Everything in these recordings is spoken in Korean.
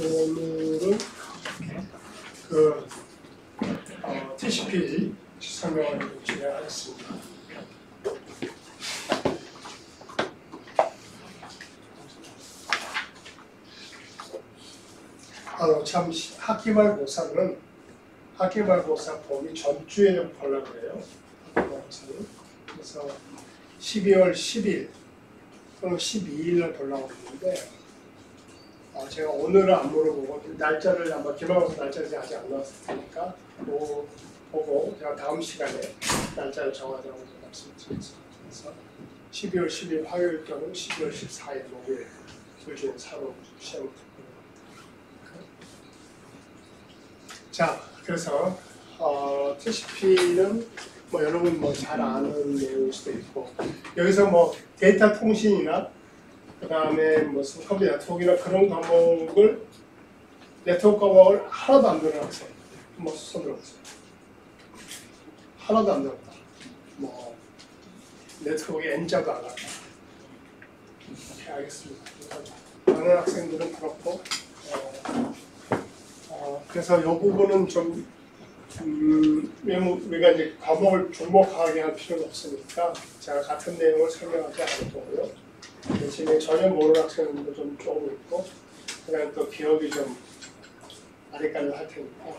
오늘은 그 TCP 설명을 진행하겠습니다. 참 학기말고사는 학기말고사 범위 전주에 좀 보려고 해요. 학기말고사는. 그래서 12월 10일 또는 12일 날 보려고 했는데 제가 오늘은 안 물어보고 날짜를 아마 기말고사 날짜를 아직 안 나왔을 테니까 보고 제가 다음 시간에 날짜를 정하자고 말씀드렸습니다. 그래서 12월 10일 화요일 경우 12월 14일 목요일 둘 중에 4로 시험을 듣고 자, 그래서 TCP는 뭐 여러분 뭐 잘 아는 내용일 수도 있고 여기서 뭐 데이터 통신이나 그 다음에 무슨 컴퓨터 네트워크나 그런 과목을 네트워크 과목을 하나도 안 들은 학생 뭐 손 들어보세요. 하나도 안 들었다. 뭐 네트워크 N자도 안 한다. 오케이, 알겠습니다. 다른 학생들은 그렇고 그래서 이 부분은 좀 우리가 이제 과목을 주목하게 할 필요는 없으니까 제가 같은 내용을 설명하지 않을 거고요. 대신에 전혀 모르는 학생들도 좀 조금 있고 그다음에 또 기억이 좀 아래까지 할 테니까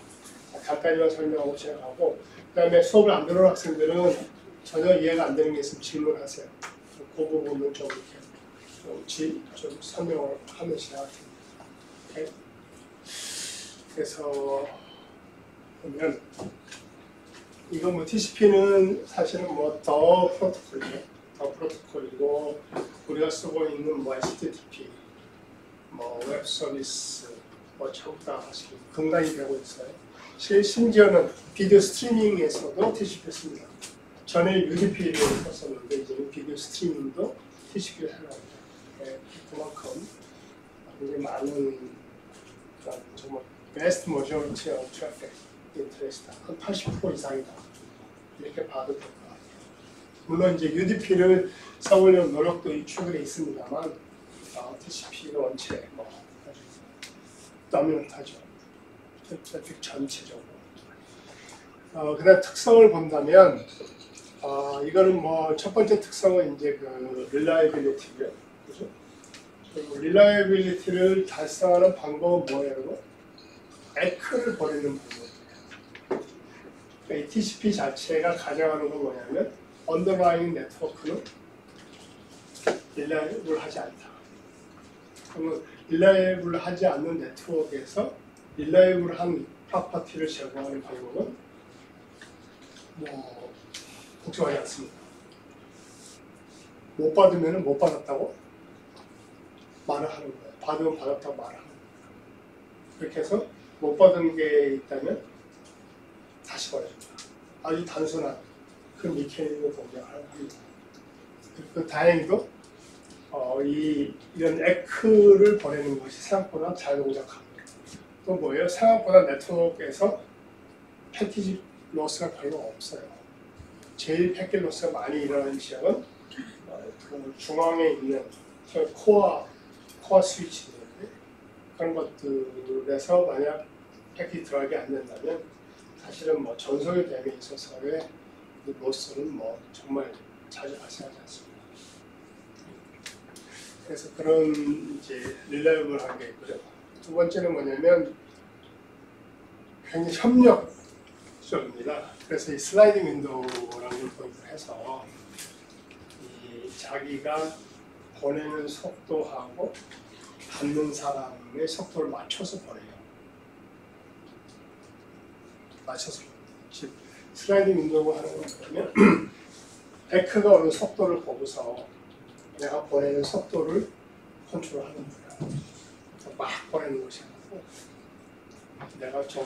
간단히만 설명하고 진행하고 그다음에 수업을 안 들어온 학생들은 전혀 이해가 안 되는 게 있으면 질문하세요. 그 부분은 좀 이렇게 좀 설명을 하면 진행할 테니까. 오케이? 그래서 보면 이거 뭐 TCP는 사실은 뭐 더 프로토콜이고 우리가 쓰고 있는 뭐 HTTP, 뭐 웹 서비스 뭐 전부 다 사실 근간이 되고 있어요. 심지어는 비디오 스트리밍에서도 TCP 씁니다. 전에 UDP를 썼었는데 이제는 비디오 스트리밍도 TCP를 사용합니다. 네, 그만큼 굉장히 많은 정말 vast majority of traffic interest 한 80% 이상이다. 이렇게 봐도 될 것 같아요. 물론 이제 UDP를 써보려는 노력도 이쪽에 있습니다만 TCP는 원체 뭐 도미넌트하죠. 트래픽 전체적으로. 그다음 특성을 본다면 이거는 뭐 첫 번째 특성은 이제 그 reliability고요. 그죠? reliability를 달성하는 방법은 뭐예요? 에크를 버리는 방법이에요. 그러니까 TCP 자체가 가정하는 건 뭐냐면 underlying 네트워크는 reliable하지 않다. 그러면 reliable하지 않는 네트워크에서 reliable한 프로퍼티를 제공하는 방법은 뭐 복잡하지 않습니다. 못 받으면 못 받았다고 말을 하는 거예요. 받으면 받았다고 말을 하는 거예요. 그렇게 해서 못 받은 게 있다면 다시 보내줍니다. 아주 단순한 그 미케니즘을 동작을 합니다. 그리고 다행히도 이런 에크를 보내는 것이 생각보다 잘 동작합니다. 또 뭐예요? 생각보다 네트워크에서 패키지 로스가 별로 없어요. 제일 패키지 로스가 많이 일어나는 지역은 그 중앙에 있는 코어 스위치인데 그런 것들에서 만약 패키지 들어가게 안 된다면 사실은 뭐 전송의 됨에 있어서의 로스는 뭐 정말 자주 발생하지 않습니다. 그래서 그런 이제 릴레이블한 게 있고요. 두 번째는 뭐냐면 굉장히 협력적입니다. 그래서 이 슬라이딩 윈도우라는 포인트를 해서 이 자기가 보내는 속도하고 받는 사람의 속도를 맞춰서 보내요. 맞춰서. 즉 슬라이딩 윈도우 하는 건 뭐냐면 에크가 오는 속도를 보고서 내가 보내는 속도를 컨트롤하는 거야. 막 보내는 것이 아니고 내가 좀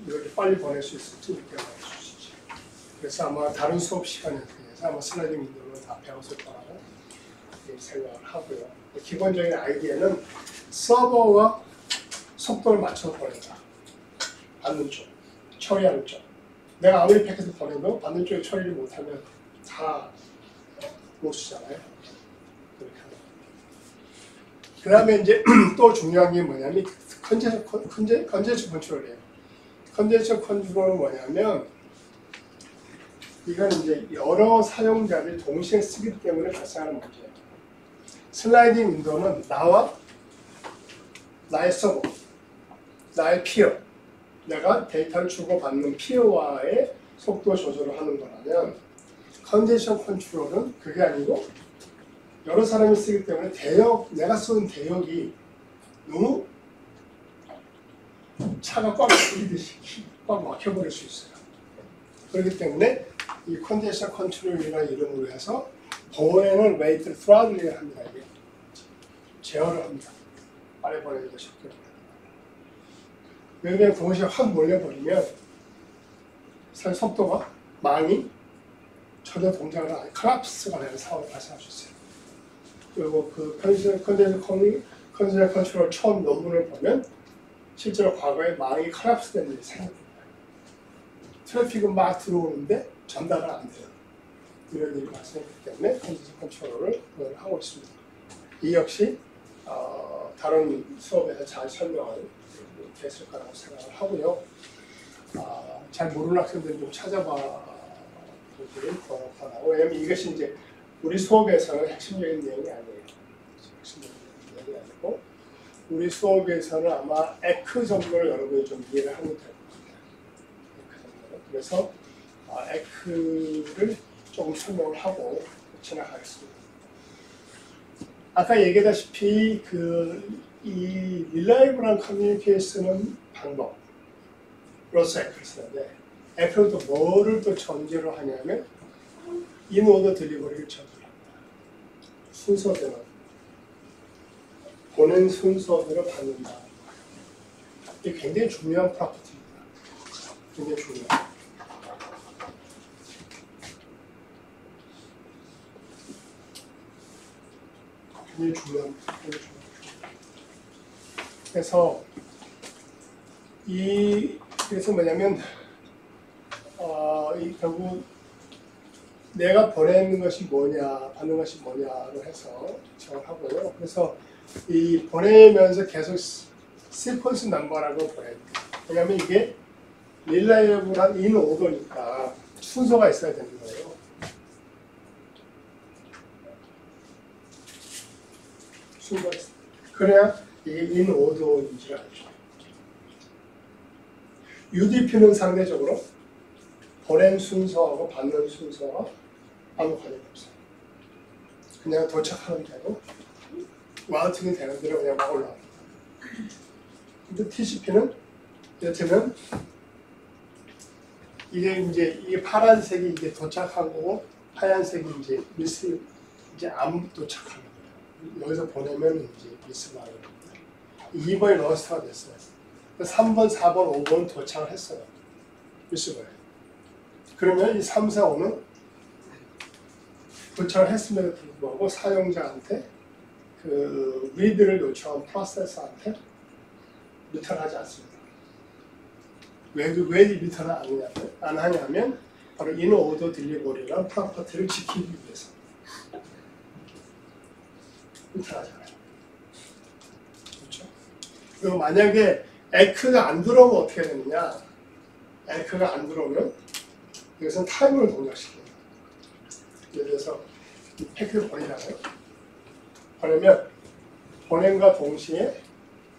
이렇게 빨리 보낼 수 있을지 이렇게 말해줄 수 있지. 그래서 아마 다른 수업 시간에 통해서 아마 슬라이딩 윈도우를 다 배웠을 거라고 생각을 하고요. 기본적인 아이디어는 서버와 속도를 맞춰서 보낸다. 받는 쪽, 처리하는 쪽. 내가 아무리 패킷을 보내도 받는 쪽에 처리를 못하면 다 로스잖아요. 그렇게 하는 그 다음에 이제 또 중요한 게 뭐냐면 컨제션 컨트롤이에요. 컨제션 컨트롤은 뭐냐면 이건 이제 여러 사용자들이 동시에 쓰기 때문에 발생하는 문제예요. 슬라이딩 윈도우는 나와 나의 서버, 나의 피어, 내가 데이터를 주고받는 피어와의 속도 조절을 하는 거라면 컨제션 컨트롤은 그게 아니고 여러 사람이 쓰기 때문에 내가 쓰는 대역이 너무 차가 꽉 막히듯이 꽉 막혀버릴 수 있어요. 그렇기 때문에 이 컨제션 컨트롤이라는 이름으로 해서 보행을 웨이트 스로틀링을 합니다. 이게 제어를 합니다. 빨리 보내기도 쉽게. 왜냐면 동시에 확 몰려버리면 사실 속도가 망이 전혀 동작을 안 해. 컬랩스가 되는 상황이 발생할 수 있어요. 그리고 그 컨제션 컨트롤 처음 논문을 보면 실제로 과거에 망이 컬랩스 된 일이 생깁니다. 트래픽은 막 들어오는데 전달은 안 돼요. 이런 일이 발생했기 때문에 컨제션 컨트롤을 하고 있습니다. 이 역시 다른 수업에서 잘 설명을 됐을 거라고 생각을 하고요. 잘 모르는 학생들은 좀 찾아봐 보기를 권하고, 왜냐면 이것이 이제 우리 수업에서는 핵심적인 내용이 아니에요. 핵심적인 내용이 아니고 우리 수업에서는 아마 에크 정도를 여러분이 좀 이해를 하면 될 것 같아요. 에크 정도를. 그래서 에크를 조금 설명을 하고 지나가겠습니다. 아까 얘기했다시피 이 릴라이블한 커뮤니케이션은 방법으로서 에크를 쓰는데, 에크는 또 뭐를 또 전제로 하냐면 인오더 딜리버리를 전제로 합니다. 순서대로 보낸 순서대로 받는다. 이게 굉장히 중요한 프로퍼티입니다. 굉장히 중요해요. 굉장히 중요한. 그래서 그래서 뭐냐면 결국 내가 보내는 것이 뭐냐, 받는 것이 뭐냐로 해서 정을 하고요. 그래서 이 보내면서 계속 시퀀스 넘버라고 보냅니다. 왜냐하면 이게 릴라이블한 인 오더니까 순서가 있어야 되는 거예요. 순서가 있어요. 그래야 이게 인 오더인지를 알죠. UDP는 상대적으로 보낸 순서하고 받는 순서가 아무 관련이 없어요. 그냥 도착하는 대로 와우팅이 되는 대로 그냥 막 올라갑니다. 근데 TCP는 이를테면 이게 파란색이 이제 도착한 거고 하얀색이 이제 이제 안 도착하는 거예요. 여기서 보내면 이제 미스가 됩니다. 2번이 러스트가 됐어요. 3번, 4번, 5번 도착을 했어요. 미스가. 그러면 이 3, 4, 5는 도착을 했음에도 불구하고 사용자한테 그 리드를 요청한 프로세서한테 리턴하지 않습니다. 왜 리턴을 안 하냐면 바로 인오더 딜리버리라는 프로퍼티를 지키기 위해서 리턴하지 않아요. 그렇죠? 그리고 만약에 에크가 안 들어오면 어떻게 되느냐? 에크가 안 들어오면 이것은 타이머를 동작시킵니다. 예를 들어서 이 패킷을 보내잖아요. 보내면 보냄과 동시에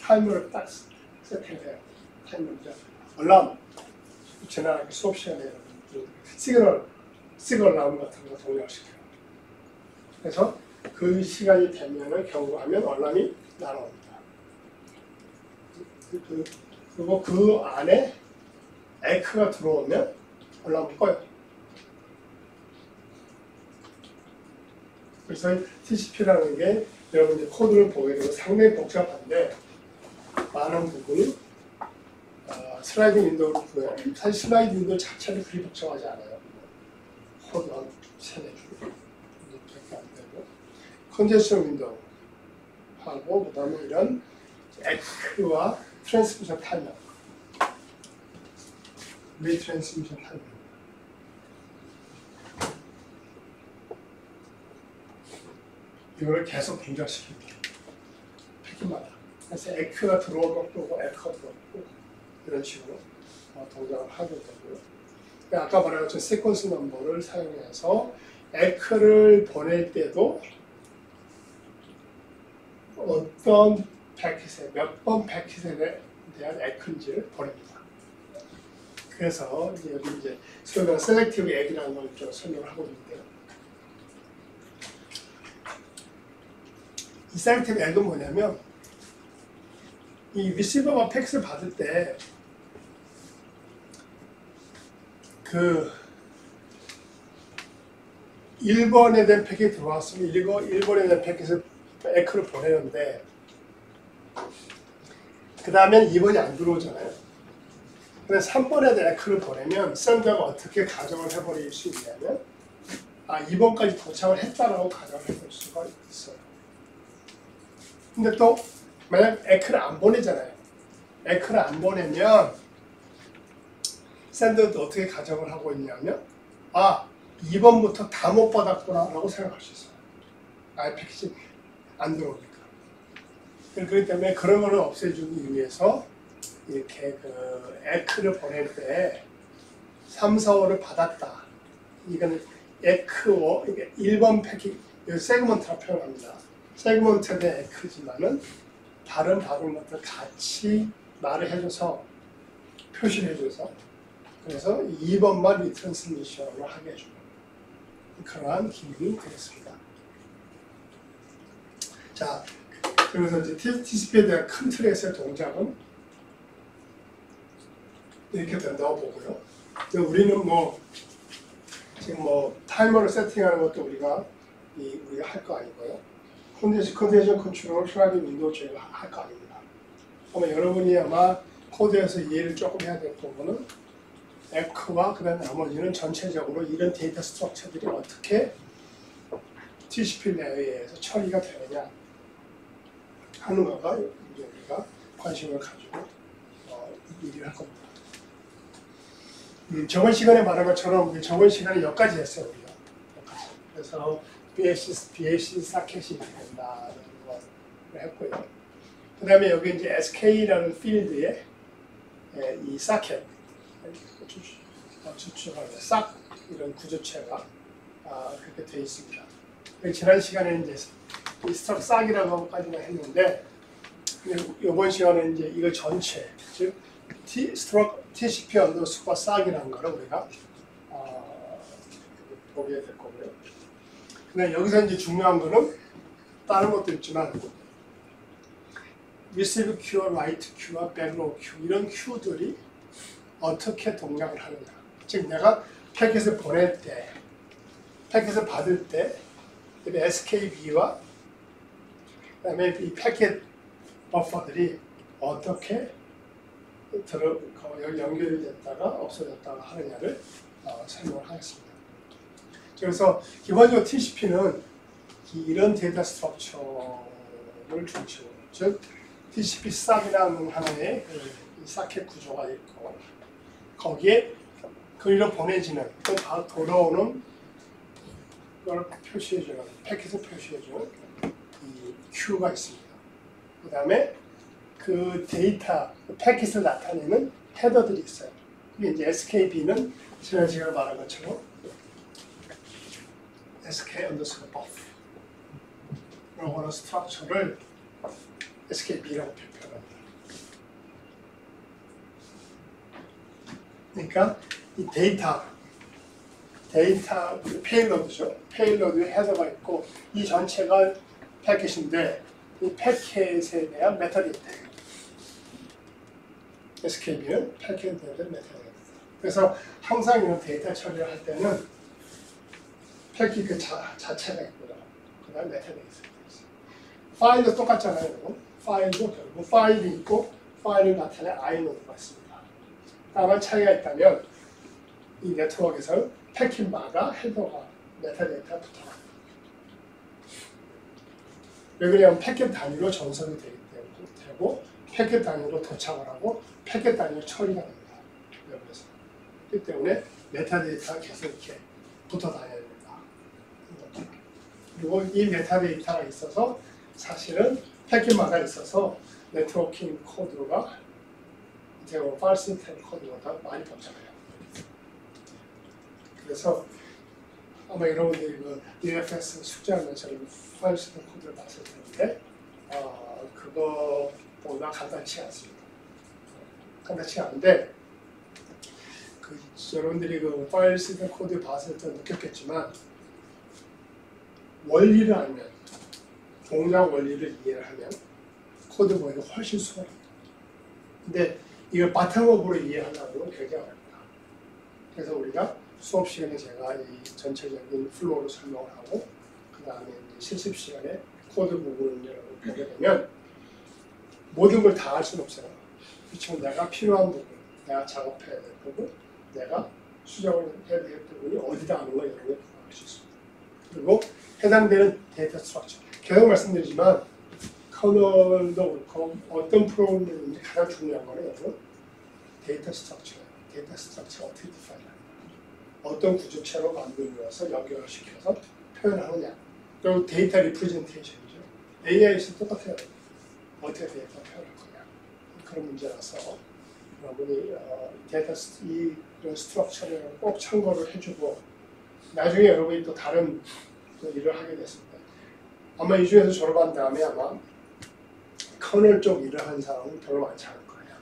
타이머를 딱 세팅해요. 타이머를 알람 지난 수업 시간에 시그널 알람 같은 거 동작시켜요. 그래서 그 시간이 되면은 경고하면 알람이 날아옵니다. 그리고 그 안에 에크가 들어오면 알람을 꺼요. 그래서 TCP라는 게 여러분들 코드를 보게 되면 상당히 복잡한데 많은 부분이 슬라이딩 윈도우를 구해요. 사실 슬라이딩 윈도우 자체는 그리 복잡하지 않아요. 코드 한 3-4줄 이렇게 안 되고 컨제션 윈도우 하고 그 다음에 이런 에크와 트랜스미션 타이머 리트랜스미션 타이머 이거를 계속 동작시킵니다. 패킷마다. 그래서 에크가 들어오면 또 에크가 들어오고 이런 식으로 동작을 하게 되고요. 아까 말한 것처럼 시퀀스 넘버를 사용해서 에크를 보낼 때도 어떤 패킷에 몇 번 패킷에 대한 에크인지를 보냅니다. 그래서 이제 여기 이제 소위 말하는 셀렉티브 액이라는 걸 좀 설명을 하고 있는데요. 이 셀렉티브 액은 뭐냐면 이 리시버가 패킷을 받을 때 그 1번에 대한 패킷이 들어왔으면 1번에 대한 패킷을 에크를 보내는데 그 다음엔 2번이 안 들어오잖아요. 근데 3번에 대한 에크를 보내면 샌더가 어떻게 가정을 해버릴 수 있냐면 2번까지 도착을 했다라고 가정을 해볼 수가 있어요. 근데 또 만약 에크를 안 보내잖아요. 에크를 안 보내면 샌더도 어떻게 가정을 하고 있냐면 2번부터 다 못 받았구나 라고 생각할 수 있어요. 패킷이 안 들어오니까. 그렇기 때문에 그런 거를 없애주기 위해서 이렇게 그 에크를 보낼 때 3, 4, 5를 받았다. 이거는 에크워, 이게 1번 패킷, 세그먼트라 표현합니다. 세그먼트에 대한 에크지만은 다른 것들 같이 말을 해줘서 표시를 해줘서 그래서 2번만 리트랜스미션을 하게 해주는 그러한 기능이 되겠습니다. 자, 그래서 이제 TCP에 대한 큰 틀에서의 동작은 이렇게 된다고 보고요. 우리는 지금 타이머를 세팅하는 것도 우리가 할 거 아니고요. 컨디션 컨트롤 슬라이딩 윈도우 저희가 할 거 아닙니다. 아마 여러분이 아마 코드에서 이해를 조금 해야 될 부분은 에크와 그다음 나머지는 전체적으로 이런 데이터 스트럭처들이 어떻게 TCP 레이어에서 처리가 되느냐 하는 거가 이제 우리가 관심을 가지고 얘기를 할 겁니다. 저번 시간에 말한 것처럼 저번 시간에 여기까지 했어요. 우리가. 여기까지. 그래서 BAC 사켓이 이렇게 된다는 걸 했고요. 그 다음에 여기 이제 SK라는 필드에 이 사켓 추출하는 싹 이런 구조체가 그렇게 되어 있습니다. 지난 시간에 이제 이 스트럭 싹이라고까지만 했는데 이번 시간에 이제 이거 전체 즉 TCP 언더스코어 싹이라는 거를 우리가 보게 될 거고요. 근데 여기서 이제 중요한 거는 다른 것도 있지만 receive queu와 write queu와 backlog queue 이런 queu들이 어떻게 동작을 하느냐. 즉 내가 패킷을 보낼 때, 패킷을 받을 때 SKB와 그다음에 이 패킷 버퍼들이 어떻게 연결이 됐다가 없어졌다가 하느냐를 설명을 하겠습니다. 그래서 기본적으로 TCP는 이런 데이터 스트럭처를 중심으로 즉 TCP 싹이라는 하나의 사켓 구조가 있고 거기에 글로 보내지는 또 바로 돌아오는 걸 표시해주는 패킷을 표시해주는 이 큐가 있습니다. 그 다음에 그 데이터 패킷을 나타내는 헤더들이 있어요. 그게 이제 SKB는 지난 시간에 말한 것처럼 SK underscore buff 라고 하는 스트럭처를 SKB라고 표현합니다. 그러니까 이 데이터 페일로드죠. 페일로드에 헤더가 있고 이 전체가 패킷인데 이 패킷에 대한 메타데이터예요. SKB는 패킷에 대한 메타데이터. 그래서 항상 이런 데이터 처리를 할 때는 패킷 그 자체가 있고요. 그 다음에 메타데이터가 있어요. 파일도 똑같잖아요. 파일도 결국 파일이 있고 파일을 나타내 아이노드가 있습니다. 다만 차이가 있다면 이 네트워크에서 패킷마다 헤더가 메타데이터가 붙어요. 왜 그러냐면 패킷 단위로 전송이 되고 패킷 단위로 도착을 하고 패킷 단위로 처리가 됩니다. 여기서. 그렇기 때문에 메타데이터가 계속 이렇게 붙어 다녀야 된다. 그리고 이 메타데이터가 있어서 사실은 패킷마다 있어서 네트워킹 코드가 이제 파일 시스템 코드보다 많이 복잡해요. 그래서 아마 여러분들이 그 DFS 숙제하면서 파일 시스템 코드를 봤을 텐데 그거보다 간단치 않습니다. 간단치 않은데 여러분들이 그 파일 시스템 코드 봤을 때 느꼈겠지만 원리를 알면 동작 원리를 이해를 하면 코드 보기가 훨씬 수월합니다. 근데 이걸 바탕업으로 이해하려면 굉장히 어렵다. 그래서 우리가 수업 시간에 제가 이 전체적인 플로우를 설명을 하고 그 다음에 실습 시간에 코드 부분을 여러분 보게 되면 모든 걸 다 할 수는 없어요. 그렇지만 내가 필요한 부분, 내가 작업해야 될 부분, 내가 수정을 해야 될 부분이 어디다 하는 거 이런 걸 알 수 있습니다. 그리고 해당되는 데이터 스트럭처. 계속 말씀드리지만 커널도 그렇고 어떤 프로그램인지 가장 중요한 거는 여러분 데이터 스트럭처예요. 데이터 스트럭처 어떻게 디파인하냐. 어떤 구조체로 만들어서 연결을 시켜서 표현하느냐. 그리고 데이터 리프레젠테이션이죠. AI에서 똑같아요. 어떻게 데이터 표현할 거냐. 그런 문제라서 여러분이 데이터 이런 스트럭처를 꼭 참고를 해주고 나중에 여러분이 또 다른 일을 하게 됐습니다. 아마 이 중에서 졸업한 다음에 아마 커널 쪽 일을 하는 사람은 별로 많지 않을 거예요.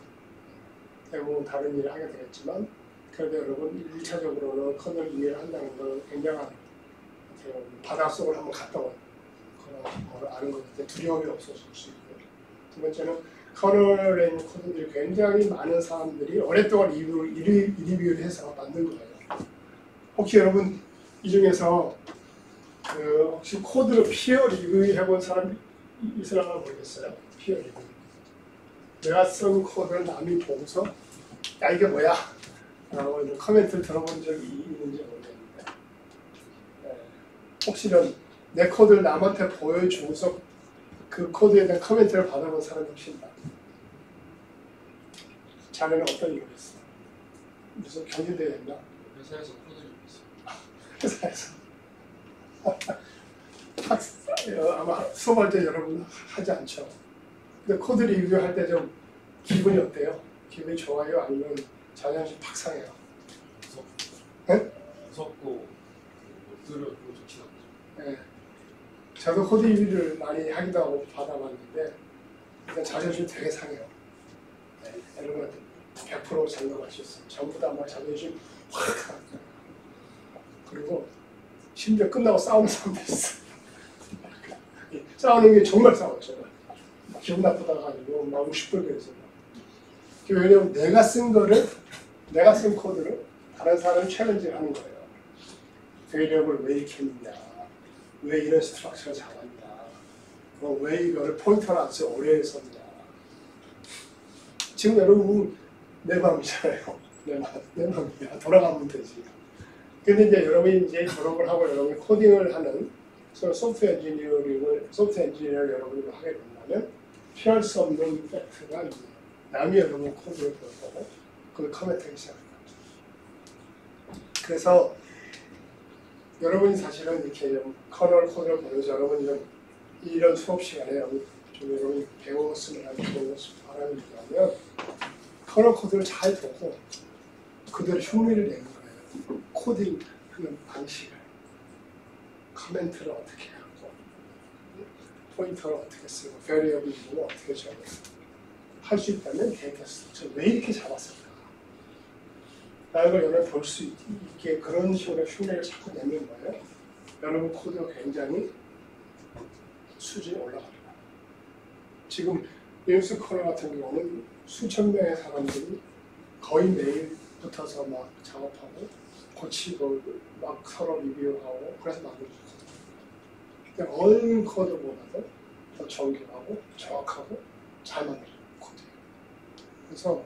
대부분 다른 일을 하게 되겠지만 그래도 여러분 1차적으로는 커널 이해를 한다는 건 굉장한 바닷속을 한번 갔다 온 그런 걸 아는 거기 때문에 두려움이 없어질 수 있고요. 두 번째는 커널에 있는 코드들이 굉장히 많은 사람들이 오랫동안 리뷰를 해서 만든 거예요. 혹시 여러분 이 중에서 혹시 코드로 피어 리뷰 해본 사람 있으려나 모르겠어요. 피어 리뷰. 내가 쓴 코드를 남이 보고서 야 이게 뭐야? 라고 이런 코멘트를 들어본 적이 있는지 모르겠는데 혹시는 내 코드를 남한테 보여주고서 그 코드에 대한 코멘트를 받아본 사람이 혹시 있나? 자네는 어떤 일을 했어? 무슨 경질대회 했나? 회사에서 코드 리뷰했어요. 회사에서 아마 수업할 때 여러분 하지 않죠. 근데 코드 리뷰할 때 좀 기분이 어때요? 기분이 좋아요? 아니면 자존심 팍 상해요? 네? 무섭고 들으면 좋지 않죠. 네. 저도 코드 리뷰를 많이 하기도 하고 받아봤는데 일단 자존심 되게 상해요. 네. 여러분 100% 장담할 수 있어요. 전부 다 막 자존심 확 상해요. 그리고 심지어 끝나고 싸우는 사람도 있어요. 싸우는 게 정말 싸웠죠. 기분 나쁘다가 아니고 막 우십불거려서. 왜냐면 내가 쓴 코드를 다른 사람이 챌린지를 하는 거예요. 베리어블을 왜 이렇게 했느냐, 왜 이런 스트럭처를 잡았냐, 왜 이거를 포인터를 안 쓰고 오래 썼냐. 지금 여러분 내 마음이잖아요. 내 마음이야. 돌아가면 되지. 근데 이제 여러분이 이제 졸업을 하고 여러분이 코딩을 하는 소프트웨어 엔지니어를 여러분이 하게 된다면 피할 수 없는 팩트가 이제 남이 여러분 코드를 보고 그걸 커멘트하기 시작합니다. 그래서 여러분이 사실은 이렇게 커널 코드를 보면서 여러분이 좀 이런 수업 시간에 좀 여러분이 배웠으면 하는 그런 바람이 있다면 커널 코드를 잘 보고 그대로 흉내를 내는 거예요. 코딩하는 방식을, 커멘트를 어떻게 하고, 포인터를 어떻게 쓰고, 베리어블 부분을 어떻게 적고 할 수 있다면 데이터 스트럭처 왜 이렇게 잡았을까? 라는 걸 여러분 볼 수 있게 그런 식으로 흉내를 자꾸 내는 거예요. 여러분 코드가 굉장히 수준이 올라갑니다. 지금 리눅스 커널 같은 경우는 수천 명의 사람들이 거의 매일 붙어서 막 작업하고 고치고 막 서로 리뷰하고 그래서 만들어졌거든요. 근데 어느 코드보다도 더 정교하고 정확하고 잘 만들어진 코드예요. 그래서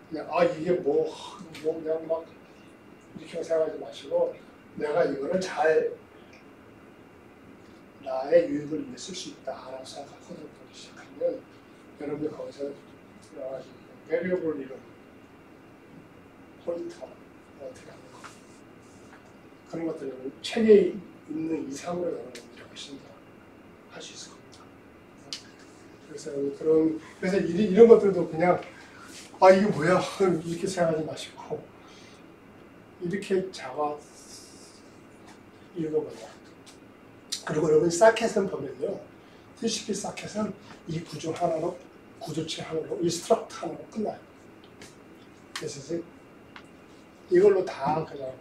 그냥 이게 그냥 막 이렇게 생각하지 마시고 내가 이거를 잘 나의 유익을 위해 쓸 수 있다라고 생각하고 코드를 보기 시작하면 여러분이 거기서 여러 가지 베리어블 이런 포인터 어떻게 하는 거 그런 것들은 책에 있는 이상으로 여러분들이 훨씬 더 할 수 있을 겁니다. 그래서 이런 것들도 그냥 아 이게 뭐야 이렇게 생각하지 마시고 이렇게 잡아 읽어보자. 그리고 여러분 사켓은 보면요, TCP 사켓은 이 구조 하나로 구조체 하나로 이 스트럭트 하나로 끝나요. 그래서 이제 이걸로 다 그냥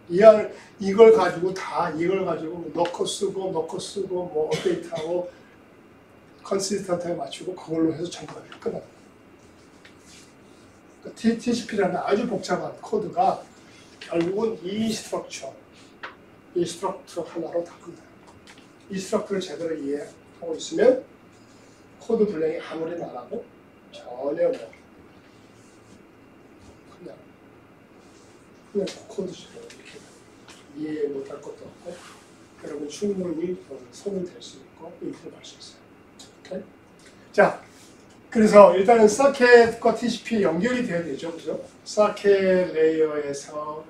이걸 가지고 넣고 쓰고 뭐 업데이트하고 컨시스턴트하게 맞추고 그걸로 해서 전부 다 끝납니다. TCP라는 아주 복잡한 코드가 결국은 이 스트럭처 하나로 다 끝나요. 이 스트럭처를 제대로 이해하고 있으면 코드 분량이 아무리 많아도 전혀 뭐 그냥 코드식으로 이렇게 이해 못할 것도 없고 여러분 충분히 손은 될 수 있고 인프를 할 수 있어요. 오케이? 자, 그래서 일단은 사켓과 TCP 연결이 돼야 되죠, 그죠? 사켓 레이어에서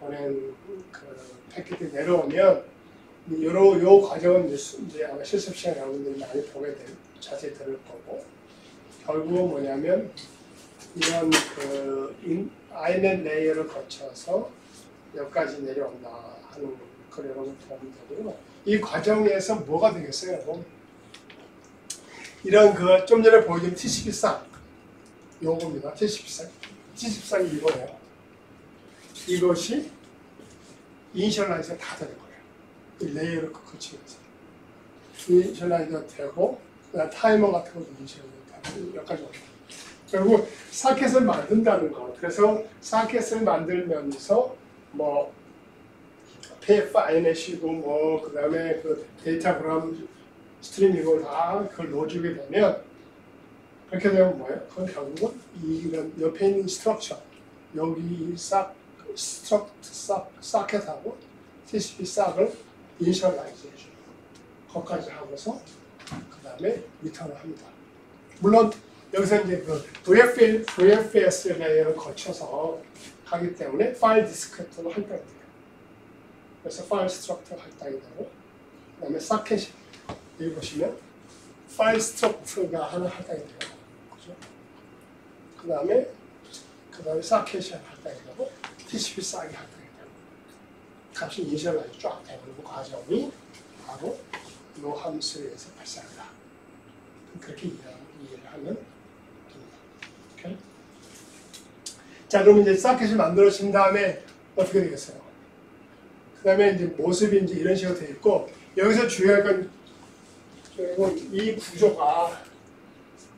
보낸 그 패킷이 내려오면 요 과정은 이제 아마 실습 시간에 여러분들이 많이 보게 될 자세히 들을 거고 결국은 뭐냐면 이런 그 아이넷 레이어를 거쳐서 여기까지 내려온다 하는 걸 여러분 보면 되고요. 이 과정에서 뭐가 되겠어요, 여러분? 이런 그 좀 전에 보여준 TCP 싹 요겁니다. TCP 싹이 이거예요. 이것이 이니셜라이즈가 다 되는 거예요. 이 레이어를 거치면서 이니셜라이즈가 되고 그다음 타이머 같은 것도 이니셜라이즈가 되고 여기까지 옵니다. 결국 사켓을 만든다는 것. 그래서 사켓을 만들면서 뭐 PFINet이고 뭐 그다음에 그 데이터그램 스트림 이걸 다 그걸 넣어주게 되면 그렇게 되면 뭐예요? 그건 결국은 이런 옆에 있는 스트럭처 여기 사켓하고 TCP 싹을 이니셜라이즈 해줘요. 거기까지 하고서 그 다음에 리턴을 합니다. 물론 여기서 이제 그 VFS 레이어를 거쳐서 하기 때문에 파일 디스크립터도 할당이 돼요. 그래서 파일 스트럭처 할당이 되고 그 다음에 사켓이 여기 보시면 파일 스트럭처가 하나 할당이 돼요. 그죠? 그 다음에 사켓이 할당이 되고 TCP 싹이 할당이 되고 값이 이니셜라이즈 쫙 되는 과정이 바로 이 함수에 의해서 발생한다. 그렇게 이해를 하면 오케이? 자, 그러면 이제 사켓을 만들어진 다음에 어떻게 되겠어요? 그 다음에 이제 모습이 이제 이런 식으로 되어 있고, 여기서 중요한 건, 이 구조가,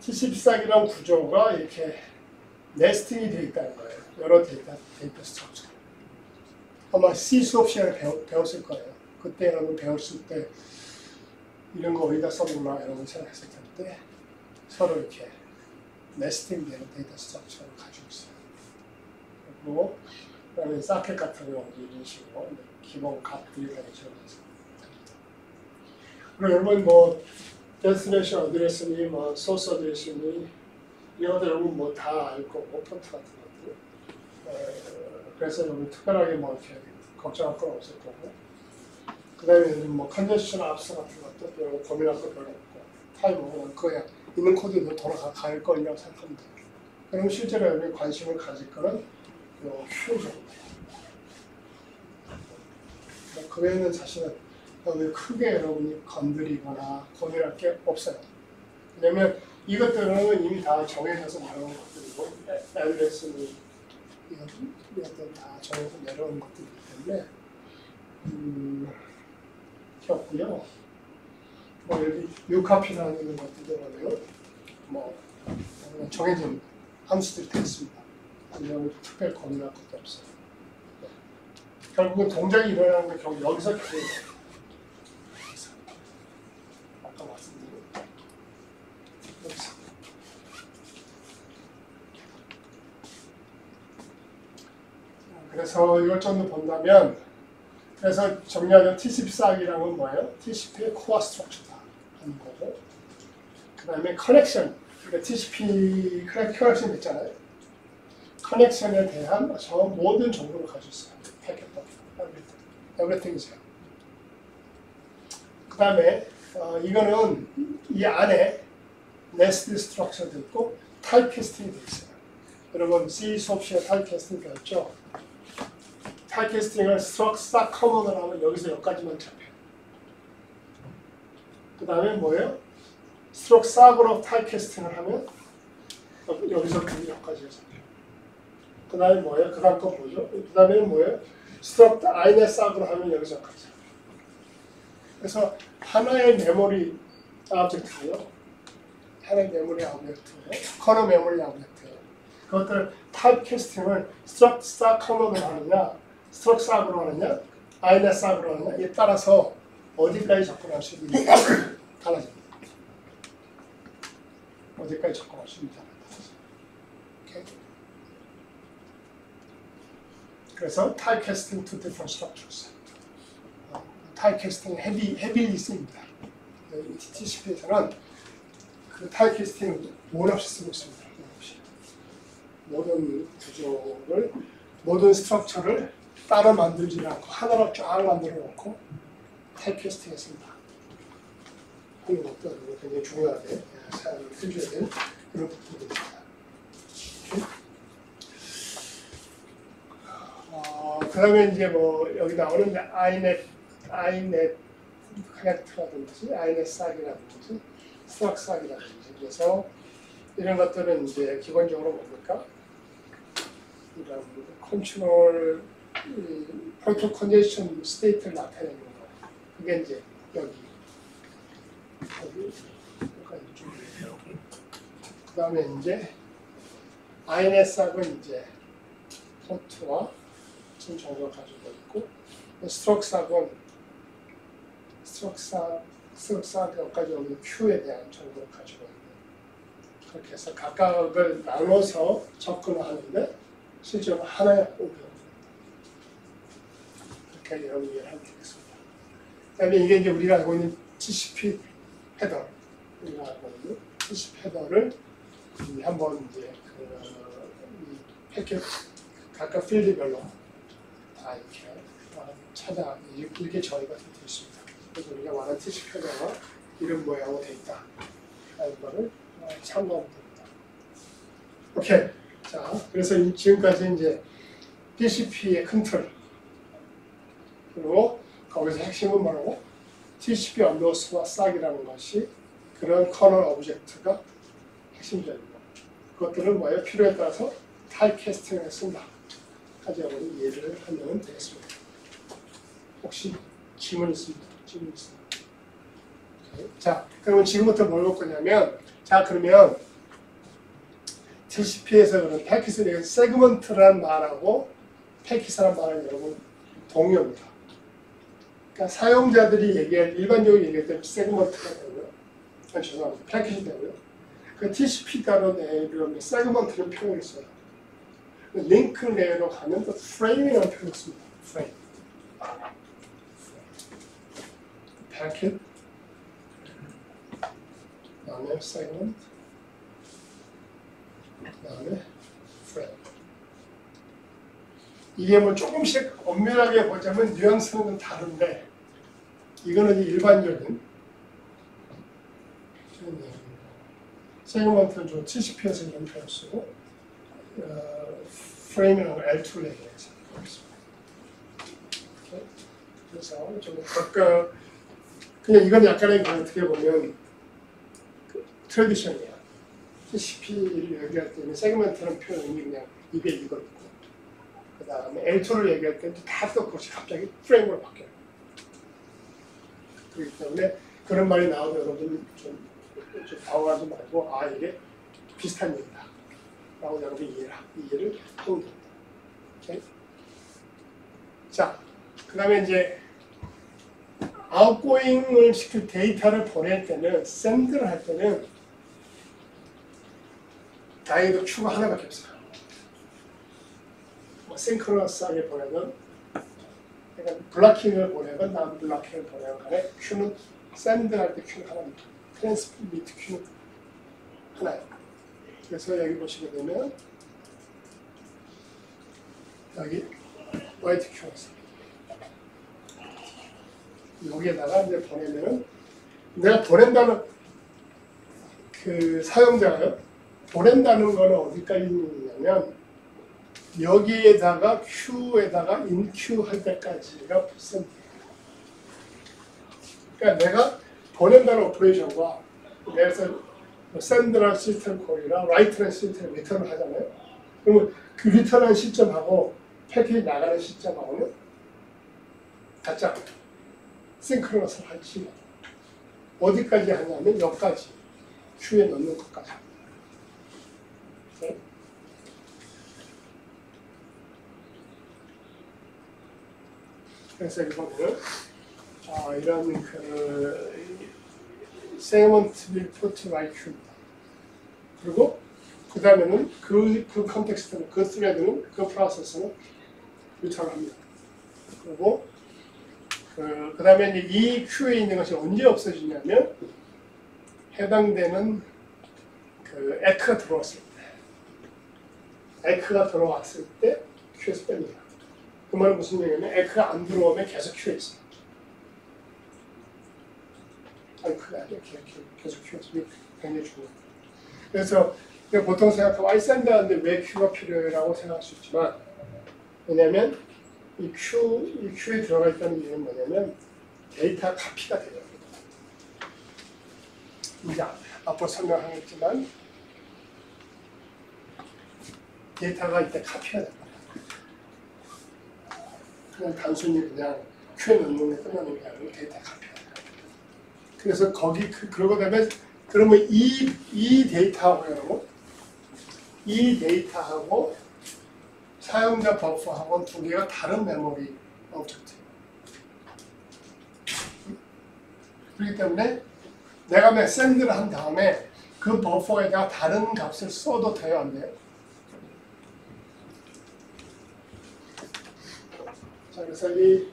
TCP-SAC이라는 구조가 이렇게 네스팅이 되어 있다는 거예요. 여러 데이터 스트럭처. 아마 C 수업 시간에 배웠을 거예요. 그때 여러분 배웠을 때, 이런 거 어디다 써놓나 여러분 생각했을 텐데, 서로 이렇게 네스팅 되는 데이터 스트럭처를 가지고 있어요. 그리고 그다음에 사켓 같은 경우도 이런 식으로 기본 값들이 이런 식으로 해서 됩니다. 그리고 여러분 뭐 데스티네이션 어드레스니 뭐 소스 어드레스니 이런 것들 여러분 뭐 다 알 거고 폰트 같은 것들. 그래서 여러분 특별하게 뭐 이렇게 걱정할 건 없을 거고. 그다음에 뭐 컨디션 압수 같은 것도 별로 고민할 거 별로 없고 타이머는 그냥 있는 코드도 돌아갈 거라고 생각합니다. 그럼 실제로 여러분이 관심을 가질 거는 요 Q 정도예요. 그 외에는 사실은 너무 크게 여러분이 건드리거나 고민할 게 없어요. 왜냐면 이것들은 이미 다 정해져서 나오는 것들이고 LS는 이것들은 다 정해서 내려오는 것들이기 때문에 없고요. 뭐 여기 뉴카피라는 것들은 뭐 정해진 함수들이 되겠습니다. 아니면 특별히 고민할 것도 없어요. 네. 결국은 동작이 일어나는 게 결국 여기서 그래요. 아까 말씀드린 여기서. 그래서 이걸 좀 더 본다면 그래서 정리하면 TCP-SAC이라는 건 뭐예요? TCP의 코어 스트럭처다 하는 거고 그 다음에 커넥션 그러니까 TCP 커넥션 있잖아요. 커넥션에 대한 저 모든 정보를 가지고 있어요. 패킷도 everything이죠. 그 다음에 이거는 이 안에 네스티드 스트럭처도 있고 타입캐스팅이 되어 있어요. 여러분 C 수업 시간에 타입캐스팅 배웠죠? 타입캐스팅을 스트럭 커먼을 하면 여기서 여기까지만 잡혀요. 그 다음에 뭐예요? 스트럭 싹으로 타입캐스팅을 하면 여기서 여기까지가 잡혀요. 그 다음에 뭐예요? 그 다음 거 뭐죠? 그 다음에 뭐예요? 스트럭 아이넷 싹으로 하면 여기서 여기까지 잡혀요. 그래서 하나의 메모리 오브젝트예요. 하나의 메모리 오브젝트예요. 커너 메모리 오브젝트예요. 그것들 타입캐스팅을 스트럭 싹 커먼으로 하느냐, 스트럭 싹으로 하느냐, 아이넷 싹으로 하느냐에 따라서 어디까지 접근할 수 있는지 달라집니다. 어디까지 접근할 수 있는지 달라집니다. 오케이? 그래서 타입캐스팅 to different structures. 타입캐스팅 헤비리 씁니다. TCP에서는 그 타입캐스팅 원 없이 쓰고 있습니다. 모든 구조를, 모든 스트럭처를 따로 만들지 않고 하나로 쫙 만들어 놓고 타입캐스팅했습니다. 하는 것도 굉장히 중요하게 사용을 해줘야 될 그런 부분입니다. 그 다음에 이제 뭐 여기 나오는 이제 아이넷 커넥터라든지 아이넷 싹이라든지 스트럭 싹이라든지 그래서 이런 것들은 이제 기본적으로 뭡니까? 이런 컨트롤 프로토 컨디션 스테이트를 나타내는 거. 그게 이제 여기까지 준비해요. 그 다음에 이제 아이넷 싹은 이제 포트와 지금 정보를 가지고 있고 스트럭 싹은 스트럭 싹까지 여기 Q에 대한 정보를 가지고 있는 그렇게 해서 각각을 나눠서 접근을 하는데 실제로 하나의 오브젝트입니다. 그렇게 여러분 이해를 하면 되겠습니다. 그 다음에 이게 이제 우리가 알고 있는 TCP 헤더 우리가 알고 있는 TCP 헤더를 한번 이제 이 패킷 각각 필드별로 다 이렇게 찾아 이렇게 정의가 되어 있습니다. 그래서 우리가 말하는 TCP 헤더가 이런 모양으로 되어 있다. 하는 거를 참고하면 됩니다. 오케이. 자, 그래서 지금까지 이제 TCP의 큰 틀 그리고 거기서 핵심은 뭐라고? TCP 언더스코어 싹이라는 것이 그런 커널 오브젝트가 핵심적입니다. 그것들은 뭐예요? 필요에 따라서 타입캐스팅을 쓴다. 까지 여러분 이해를 하면 되겠습니다. 혹시 질문 있습니다. 질문 있습니다. 오케이. 자, 그러면 지금부터 뭘 볼 거냐면 자, 그러면 TCP에서 그런 패킷을 세그먼트라는 말하고 패킷이라는 말은 여러분 동의어입니다. 그러니까 사용자들이 얘기할 일반적으로 얘기할 때 세그먼트가 되고요. 죄송합니다. 패킷이 되고요. 그 TCP 따로 내려오면 세그먼트는 표현을 써요. 링크 레이어로 가면 또 프레임이라는 표현을 씁니다. 프레임. 패킷 그다음에 세그먼트 그다음에 프레임. 이게 뭐 조금씩 엄밀하게 보자면 뉘앙스는 다른데 이거는 일반적인 세그먼트는 좀 TCP에서 이런 표현을 쓰고 프레임이라는 L2 레이어에서 있습니다. 그래서 좀 각각 그냥 이건 약간의 어떻게 보면 트래디션이야. TCP를 얘기할 때는 세그먼트라는 표현이 그냥 입에 이거 있고 그 다음에 L2를 얘기할 때는 다 또 그것이 갑자기 프레임으로 바뀌어요. 그렇기 때문에 그런 말이 나오면 여러분 좀 당황하지 말고 아 이게 비슷한 얘기다 라고 여러분 이해를 하면 됩니다. 오케이? 자, 그 다음에 이제 아웃고잉을 시킬 데이터를 보낼 때는 샌드를 할 때는 다행히도 큐가 하나밖에 없어요. 뭐 싱크로너스하게 보내든 그러니까 블락킹을 보내든 난 블락킹을 보내든 간에 큐는 샌드할 때 큐는 하나입니다. 트랜스미트 큐는 하나예요. 그래서 여기 보시게 되면 여기 화이트 큐가 있습니다. 여기에다가 이제 보내면은 내가 보낸다는 그 그 사용자가요 보낸다는 거는 어디까지 있냐면 여기에다가 Q에다가 인큐 할 때까지가 %. 그러니까 내가 보낸다는 오퍼레이션과 내가 샌드랑 시스템 콜이랑 라이트랑 시스템 리턴을 하잖아요. 그러면 그 리턴한 시점하고 패킷이 나가는 시점하고는 각자 싱크로너스를 할지 어디까지 하냐면 여기까지 Q에 넣는 것까지. 네? 그래서 이거는 이런 그 segment will put right Q입니다. 그리고 그 다음에는 그 컨텍스트는 그 thread는 그 프로세스는 리턴합니다. 그리고 그 다음에 이 Q에 있는 것이 언제 없어지냐면 해당되는 그 에크가 들어왔을 때, 에크가 들어왔을 때 Q에서 뺍니다. 그 말은 무슨 얘기냐면 에크가 안 들어오면 계속 Q에 있어요. 에크가 아니라 계속 Q에 있어요. 굉장히 중요해요. 그래서 보통 생각하면 아이 샌드하는데 왜 Q가 필요해라고 생각할 수 있지만 왜냐면 이 Q에 들어가 있다는 얘기는 뭐냐면 데이터 카피가 돼요. 이제 앞으로 설명하겠지만 데이터가 이때 카피가 됩니다. 그냥 단순히 그냥 Q에 넣는 게 끝나는 게 아니고 데이터 카피가 돼요. 그래서 거기 그러고 나면 그러면 이 데이터하고 이 데이터하고 사용자 버퍼하고는 두 개가 다른 메모리 오브젝트예요. 그렇기 때문에 내가 샌드를 한 다음에 그 버퍼에다가 다른 값을 써도 돼요, 안 돼요? 자, 그래서 이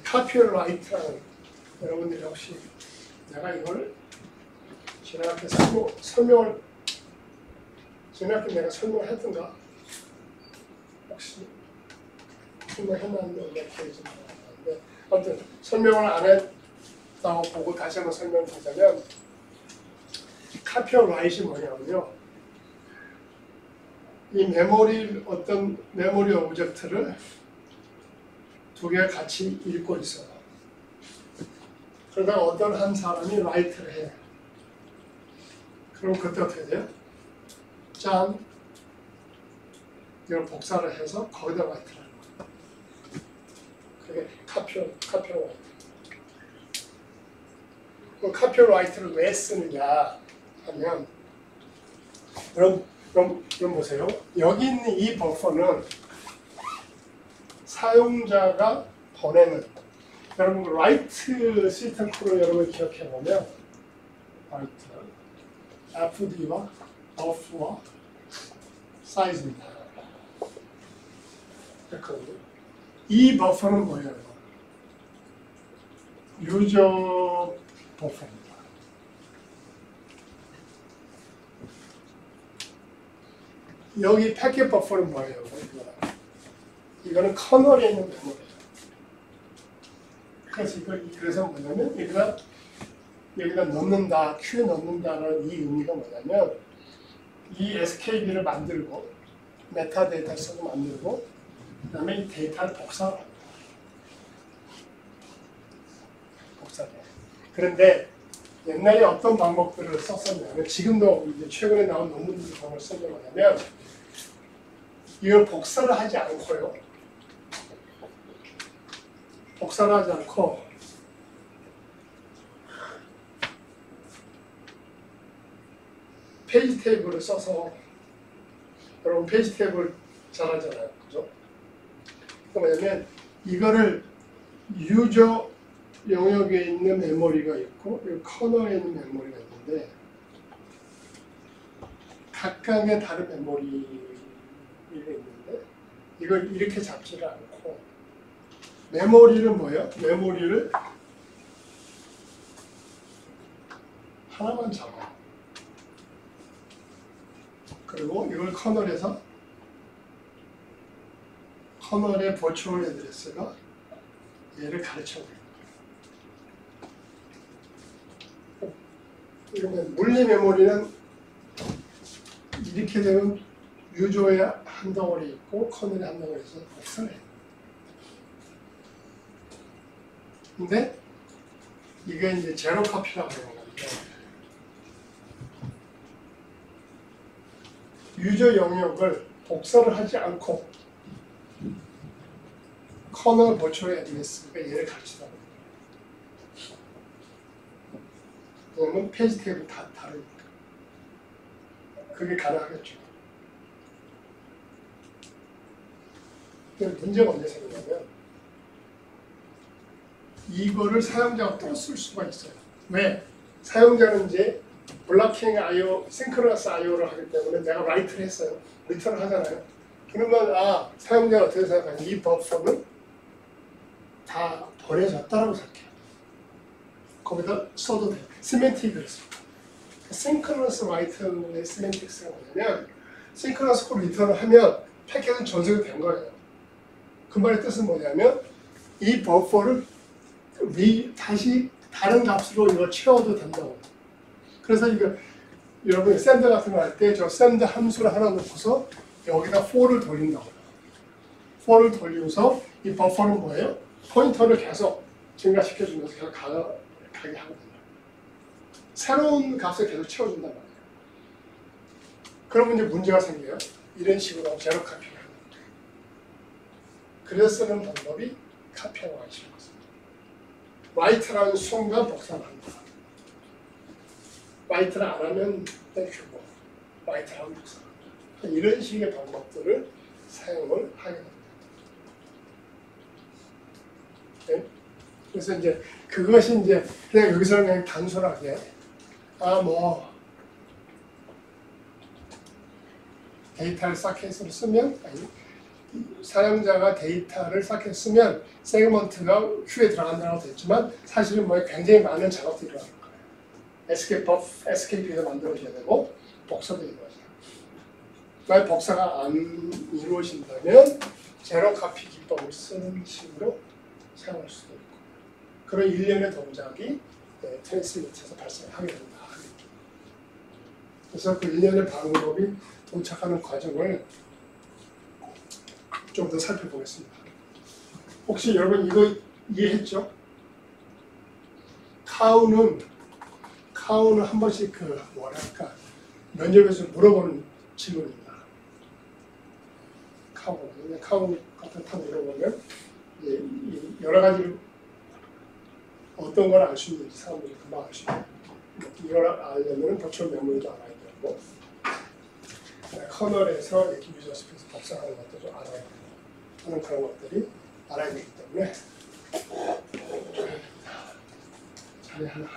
카피라이트라는 여러분들이 혹시 내가 이걸 지난학기 지난학기 내가 설명을 했던가? 혹시 설명했는데 기억이 좀 나는데 아무튼 설명을 안 했다고 보고 다시 한번 설명드리자면 카피라이트이 뭐냐면요 이 어떤 메모리 오브젝트를 두 개가 같이 읽고 있어요. 그러다가 어떤 한 사람이 라이트를 해. 그럼 그때 어떻게 돼요? 짠! 이걸 복사를 해서 거기다 라이트를 하는 거예요. 그게 카피라이트. 그 카피라이트를 왜 쓰느냐 하면 그럼 보세요. 여기 있는 이 버퍼는 사용자가 보내는 여러분 라이트 시스템 콜을 여러분 기억해 보면 라이트 FD와 버프와 사이즈입니다. 이 버퍼는 뭐예요? 유저 버퍼입니다. 여기 패킷 버퍼는 뭐예요? 이거는 커널에 있는 메모리예요. 그래서 뭐냐면 여기다 넣는다, Q에 넣는다는 이 의미가 뭐냐면 이 SKB를 만들고 메타데이터 섞어 만들고 그 다음에 이 데이터를 복사합니다. 그런데 옛날에 어떤 방법들을 썼었냐면 지금도 이제 최근에 나온 논문들 방법을 설명하냐면 이걸 복사를 하지 않고요. 복사를 하지 않고 페이지 테이블을 써서 여러분 페이지 테이블 잘 하잖아요. 그죠? 뭐냐면 이거를 유저 영역에 있는 메모리가 있고 이 커널에 있는 메모리가 있는데 각각의 다른 메모리가 있는데 이걸 이렇게 잡지를 않고 메모리를 뭐예요? 메모리를 하나만 잡아. 그리고 이걸 커널에서 커널의 버추얼 애드레스가 얘를 가르쳐 버려요. 이러면 물리 메모리는 이렇게 되면 유저의 한 덩어리 있고 커널의 한 덩어리 있어서 복사를 해요. 근데 이게 이제 제로 카피라고 하는 건데 유저 영역을 복사를 하지 않고 커널 버추얼 애드레스가 얘를 가르치다 보니까 그러면 페이지 테이블 다 다르니까 그게 가능하겠죠. 근데 문제가 언제 생기냐면 이거를 사용자가 또 쓸 수가 있어요. 왜? 사용자는 이제 블락킹 I/O, 싱크로너스 I/O를 하기 때문에 내가 라이트를 했어요. 리턴을 하잖아요. 그러면 사용자가 어떻게 생각하냐? 이 버퍼는 다 버려졌다라고 생각해요. 거기다 써도 돼요. 시멘틱을 써. 싱크로너스 라이트의 시멘틱스가 뭐냐면 싱크로너스 콜 리턴을 하면 패킷은 전송이 된 거예요. 그 말의 뜻은 뭐냐면 이 버퍼를 다시 다른 값으로 이걸 채워도 된다고. 그래서 이거 여러분 샌드 같은 거 할 때 저 샌드 함수를 하나 넣고서 여기다 4를 돌린다고. 4를 돌리면서 이 버퍼는 뭐예요? 포인터를 계속 증가시켜주면서 계속 가게 하거든요. 새로운 값을 계속 채워준단 말이에요. 그러면 이제 문제가 생겨요. 이런 식으로 제로 카피를 하는 거예요. 그래서 쓰는 방법이 카피하고 하시는 거죠. 라이트라는 순간 복사를 한다. 라이트를 안 하면 땡큐고 라이트를 하면 복사를 한다. 이런 식의 방법들을 사용을 하게 됩니다. 네? 그래서 이제 그것이 이제 그냥 여기서는 그냥 단순하게 데이터를 사켓으로 쓰면 사용자가 데이터를 사켓 쓰면 세그먼트가 큐에 들어간다고 됐지만 사실은 굉장히 많은 작업들이 일어나는 거예요. SKP도 만들어줘야 되고 복사도 이루어져요. 만약 복사가 안 이루어진다면 제로 카피 기법을 쓰는 식으로 사용할 수도 있고 그런 일련의 동작이 트랜스미트에서 발생하게 된다. 그래서 그 일련의 방법이 도착하는 과정을 좀 더 살펴보겠습니다. 혹시 여러분 이거 이해했죠? 카우는 한 번씩 면접에서 물어보는 질문입니다. 카우 같은 거 물어보면 여러 가지 어떤 걸 알 수 있는지 사람들이 금방 알 수 있고 이걸 알려면 버추얼 메모리도 알아야 되고 커널에서 유저 스페이스 복사하는 것도 좀 알아야 되고 하는 그런 것들이 알아야 되기 때문에 자리 하나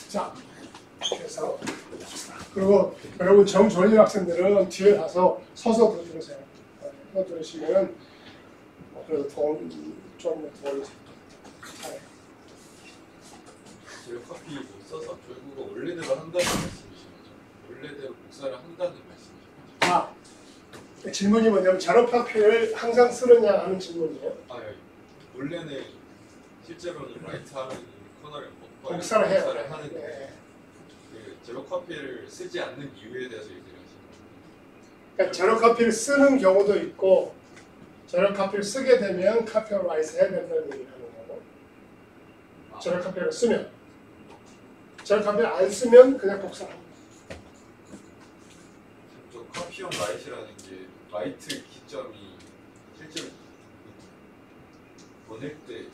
자, 그래서 그리고 여러분 정조인 학생들은 뒤에 가서 서서 더 들으세요. 더 들으시면 그래도 좀 도움이 잘. 제로 카피 못 써서 결국은 원래대로 한다는 말씀이신 거죠? 원래대로 복사를 한다는 말씀이신 거죠? 질문이 뭐냐면 제로 카피를 항상 쓰느냐 하는 질문이에요. 원래는 실제로는 라이트 하는 커널을 복사를 해요. 복사를 하는데 그 제로 카피를 쓰지 않는 이유에 대해서 얘기를 하시는 거예요. 그러니까 제로 카피를 쓰는 경우도 있고 제로 카피를 쓰게 되면 카피와 라이트 해야 된다는 얘기를 하는 거고 제로 카피를 쓰면 제로 카피를 안 쓰면 그냥 복사를 합니다. 저 카피용 라이트라는 게 라이트 기점이 실제로 보낼 때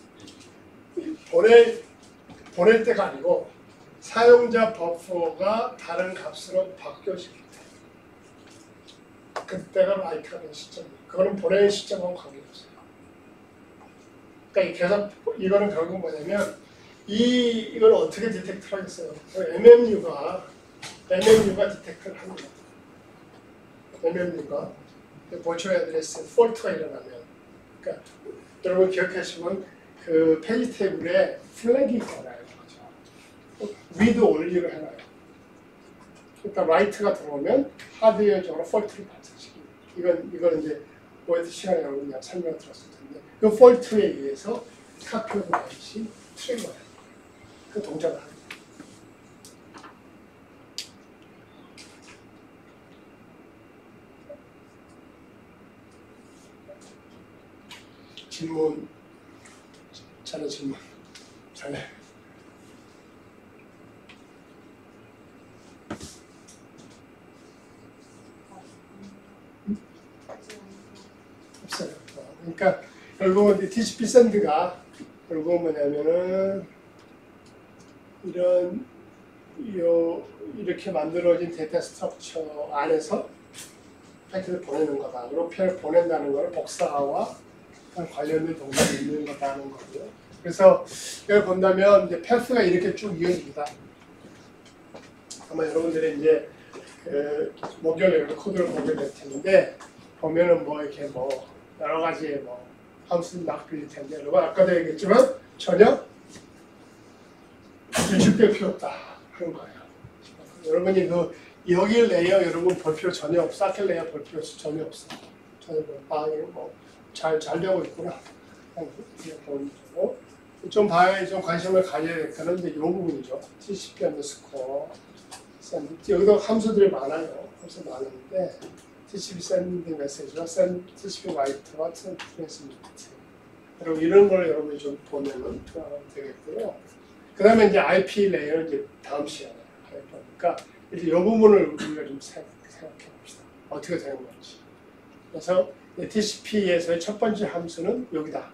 보낼 때가 아니고 사용자 버퍼가 다른 값으로 바뀌어질 때 그때가 라이트가 된 시점이에요. 그거는 보내는 시점하고 관계없어요. 그러니까 계속 이거는 결국 뭐냐면 이걸 어떻게 디텍트를 하겠어요? MMU가 디텍트를 합니다. MMU가 버추얼 애드레스 폴트가 일어나면 그러니까 여러분 기억하시면 그 페이지 테이블에 플래그가 있잖아요. 그렇죠? 위드 올리를 해놔요. 일단 라이트가 들어오면 하드웨어적으로 폴트를 발생시킵니다. 이건 이제 OS 시간에 여러분 그냥 설명 들었을 텐데 그 폴트에 의해서 카피오드 라이트이 트리거예요. 그 동작을 합니다. 질문, 잘해 질문, 잘해. 없어요. 그러니까 결국은 TCP 샌드가 결국은 뭐냐면은 이렇게 만들어진 데이터 스트럭처 안에서 패킷을 보내는 거다. 그리고 보낸다는 것은 복사와 관련된 동작이 있는 거다는 거고요. 그래서 여기 본다면 이제 패스가 이렇게 쭉 이어집니다. 아마 여러분들이 이제 목요일에 코드를 보게 될 텐데 보면은 뭐 이렇게 뭐 여러 가지의 뭐 함수 막 빌릴 텐데 여러분 아까도 얘기했지만 전혀 위축될 필요 없다 하는 거예요. 여러분이 여기 레이어 여러분 볼 필요 전혀 없어. 사켓 레이어 볼 필요 전혀 없어. 전혀 잘 되고 있구나. 좀 봐야 좀 관심을 가져야 될 거는 이제 이 부분이죠. TCP underscore send. 여기도 함수들이 많아요. 함수 많은데 TCP send 메시지와 TCP write와 transmit. 여러분 이런 걸 여러분이 좀 보면은 되겠고요. 그 다음에 이제 IP 레이어 이제 다음 시간에 할 거니까 이제 이 부분을 우리가 좀 생각해 봅시다. 어떻게 되는 건지. 그래서 TCP에서의 첫 번째 함수는 여기다.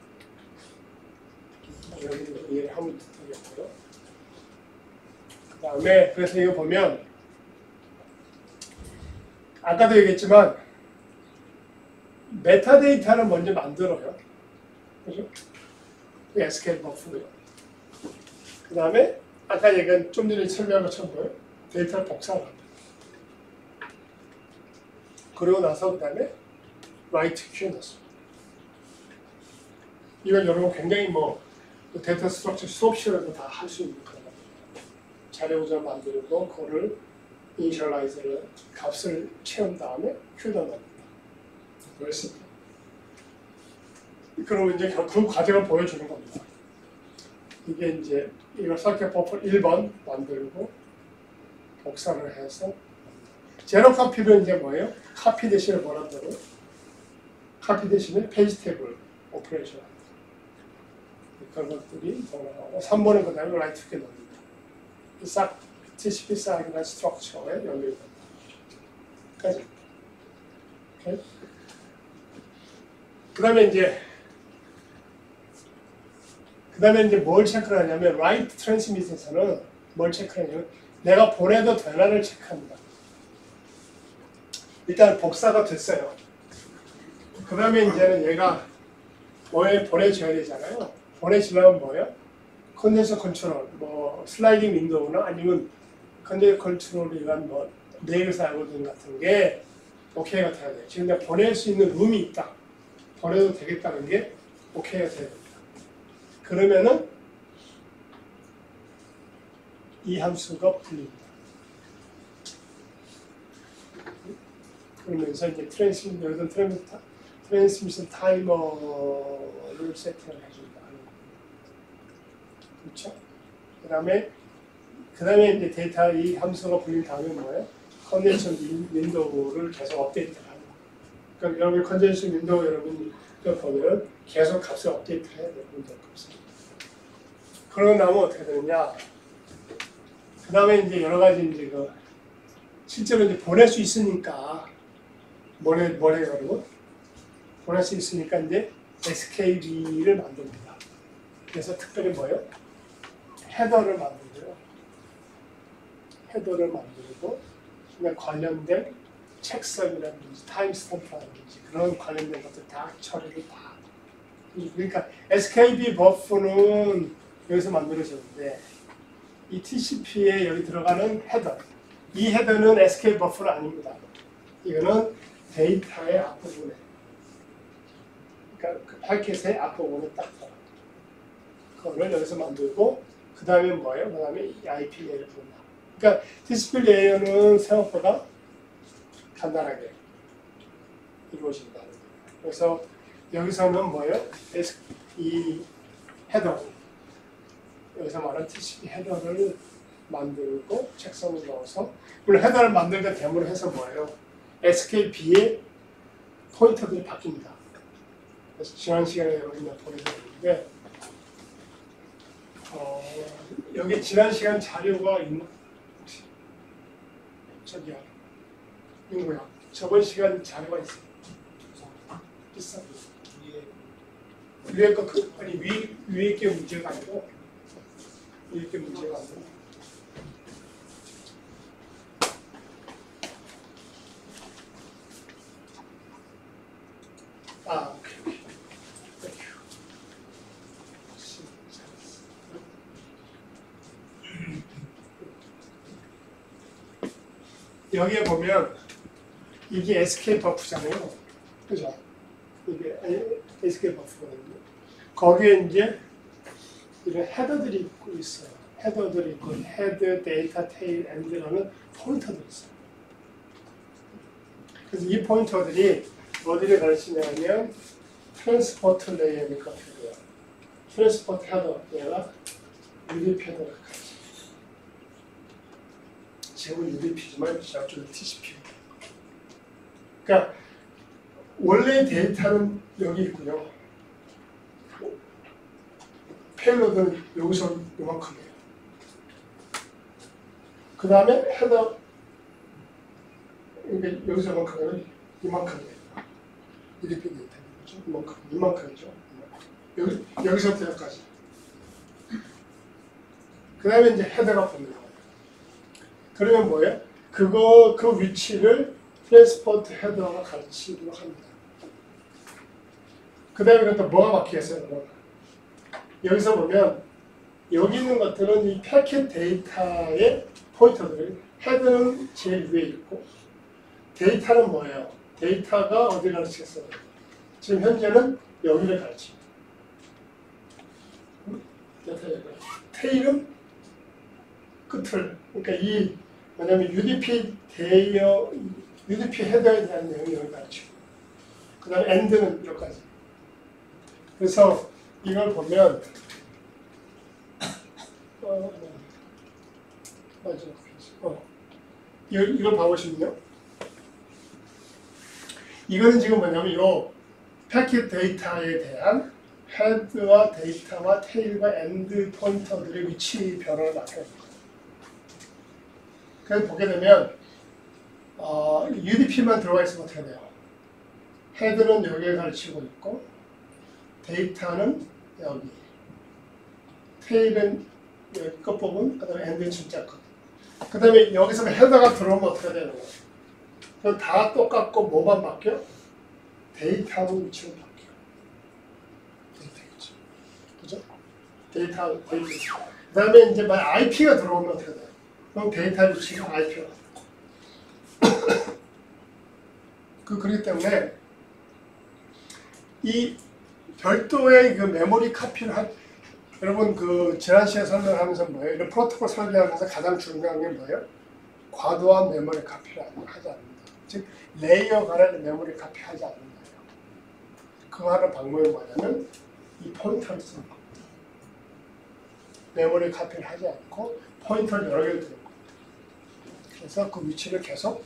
여기를 이해를 하면 되겠고요. 그 다음에 그래서 이거 보면 아까도 얘기했지만 메타데이터를 먼저 만들어요. 그죠? SQL 버프고요. 그 다음에 아까 얘기한 좀 전에 설명한 것처럼 뭐예요? 데이터를 복사를 합니다. 그러고 나서 그 다음에 write q 넣습니다. 이건 여러분 굉장히 뭐 데이터 스트럭처 수업 시간에도 다 할 수 있는 그런 겁니다. 자료 구조를 만들고 그거를 이니셜라이저를 값을 채운 다음에 q 넣습니다. 그렇습니다. 그럼 이제 그 과정을 보여주는 겁니다. 이게 이제 이걸 서킷 버프 1번 만들고 복사를 해서 제로 카피는 이제 뭐예요? 카피 대신에 뭐라고? 카피 대신에 페이지 테이블 오퍼레이션 그런 것들이 나오고 3번은 그 다음에 라이트게 넣습니다. 싹 TCP 싹이나 스트럭처에 연결됩니다. 까지. 그 다음에 이제 뭘 체크를 하냐면 write transmit에서는 뭘 체크하냐면 내가 보내도 되나를 체크합니다. 일단 복사가 됐어요. 그 다음에 이제는 얘가 뭐에 보내줘야 되잖아요. 보내주려면 뭐예요? 컨덴서 컨트롤, 뭐 슬라이딩 윈도우나 아니면 컨덴서 컨트롤이란 뭐 네일스 알고리즘 같은 게 오케이가 돼야 돼요. 지금 내가 보낼 수 있는 룸이 있다. 보내도 되겠다는 게 오케이가 돼야 됩니다. 그러면은 이 함수가 풀립니다. 그러면서 이제 트랜스미션 타이머를 세팅을 해준다. 그렇죠? 그 다음에 이제 데이터 이 함수가 풀린 다음에 뭐예요? 컨덴션 윈도우를 계속 업데이트를 합니다. 그러니까 여러분 컨덴션 윈도우 여러분 보면 계속 값을 업데이트를 해야 돼요. 윈도우 값을. 그러고 나면 어떻게 되느냐? 그 다음에 이제 여러 가지 이제 실제로 이제 보낼 수 있으니까 뭘 해요, 여러분? 보낼 수 있으니까 이제 SKB를 만듭니다. 그래서 특별히 뭐예요? 헤더를 만들고요. 헤더를 만들고 그냥 관련된 책선이라든지 타임스탬프라든지 그런 관련된 것들 다 처리를 다. 그러니까 SKB 버프는 여기서 만들어졌는데 이 TCP에 여기 들어가는 헤더. 이 헤더는 SKB 버프는 아닙니다. 이거는 데이터의 앞부분에, 그러니까 그 패킷의 앞부분에 딱 들어가. 그거를 여기서 만들고 그 다음에 뭐예요? 그 다음에 IP 레이어를 본다. 그러니까 TCP 레이어는 생각보다 간단하게 이루어진다. 그래서 여기서는 뭐예요? 이 헤더, 여기서 말하는 TCP 헤더를 만들고 책선을 넣어서, 물론 헤더를 만들 때 데모를 해서 뭐예요? SKB의 포인터들이 바뀝니다. 그래서 지난 시간에 여러분들 보여드렸는데, 여기 지난 시간 자료가 있나? 혹시? 저기야. 이거 뭐야? 저번 시간 자료가 있어요. 비싸. 위에 거 아니 위에 게 문제가 아니고 위에 게 문제가 아니고. 아, 오케이. 여기에 보면 이게 SK 버프잖아요. 그죠? 이게 SK 버프거든요. 거기에 이제 이런 헤더들이 있고 있어요. 헤더들이 있고 헤드, 데이터, 테일, 엔드라는 포인터들이 있어요. 그래서 이 포인터들이 어디를 가르치냐면 트랜스포트 레이어니까 필요해요. 트랜스포트 헤더, 얘가 UDP 헤더를 가르쳐요. 지금은 UDP지만 저쪽은 TCP. 그러니까 원래 데이터는 여기 있고요. 페일로드는 여기서 이만큼이에요. 그 다음에 헤더, 그러니까 여기서 이만큼은 이만큼이에요. UDP 데이터 이만큼이죠. 여기서부터 여기까지. 그 다음에 이제 헤더가 붙는 거예요. 그러면 뭐예요? 그 위치를 트랜스포트 헤더가 가르치도록 합니다. 그 다음에 또 뭐가 바뀌겠어요? 여기서 보면 여기 있는 것들은 이 패킷 데이터의 포인터들, 헤드는 제일 위에 있고 데이터는 뭐예요? 데이터가 어디 가르치겠어요? 지금 현재는 여기를 가르칩니다. 테일은 끝을, 그러니까 이 뭐냐면 UDP 헤더에 대한 내용을 가르치고 그 다음에 엔드는 여기까지. 그래서 이걸 보면 이걸 봐보시면요. 이거는 지금 뭐냐면 이 패킷 데이터에 대한 헤드와 데이터와 테일과 엔드 포인터들의 위치 변화를 나타내는 거예요. 그래서 보게 되면 UDP만 들어가 있으면 어떻게 돼요? 헤드는 여기에 가르치고 있고 데이터는 여기, 테일은 여기 끝부분, 그 다음에 엔드는 진짜 끝. 그 다음에 여기서 헤더가 들어오면 어떻게 되는 거예요? 그럼 다 똑같고 뭐만 바뀌어? 데이터하고 위치는 바뀌어. 데이터겠죠. 그죠? 데이터. 그 다음에 이제 만약 IP가 들어오면 어떻게 돼요? 그럼 데이터 위치가 IP가 바뀌어. 그렇기 때문에 이 별도의 그 메모리 카피를 여러분 그 지난 시간에 설명하면서 뭐예요? 이런 프로토콜 설계하면서 가장 중요한 게 뭐예요? 과도한 메모리 카피를 하지 않는다. 즉 레이어 간의 메모리 카피 하지 않는다. 그거 하는 방법이 뭐냐면 이 포인터를 쓰는 겁니다. 메모리 카피를 하지 않고 포인터를 여러 개를 두는 겁니다. 그래서 그 위치를 계속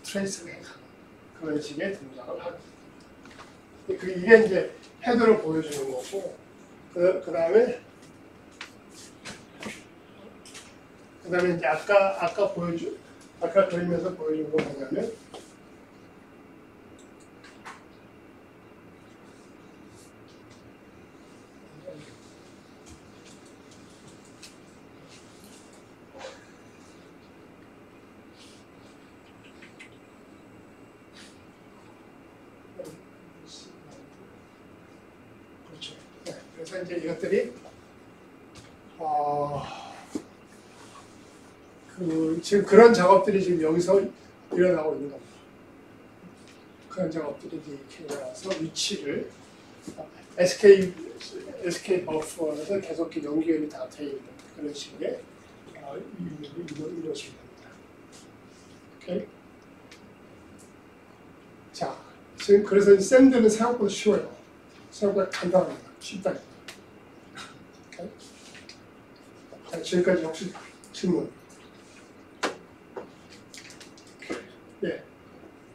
트레이스를 해가는 그런 식의 동작을 하는 겁니다. 이게 이제 헤더를 보여주는 거고, 그 다음에 이제 아까 그리면서 보여준 거 뭐냐면 그렇죠. 네, 그래서 이제 이것들이 지금 그런 작업들이 지금 여기서 일어나고 있는 겁니다. 그런 작업들이 이렇게 일어나서 위치를 SK 버퍼에서 계속 연결이 다 되어 있는 그런 식의 이루어지게 됩니다. 오케이? 자, 지금 그래서 이 샌드는 생각보다 쉬워요. 생각보다 간단합니다. 쉽다. 오케이? 자, 지금까지 혹시 질문? 예.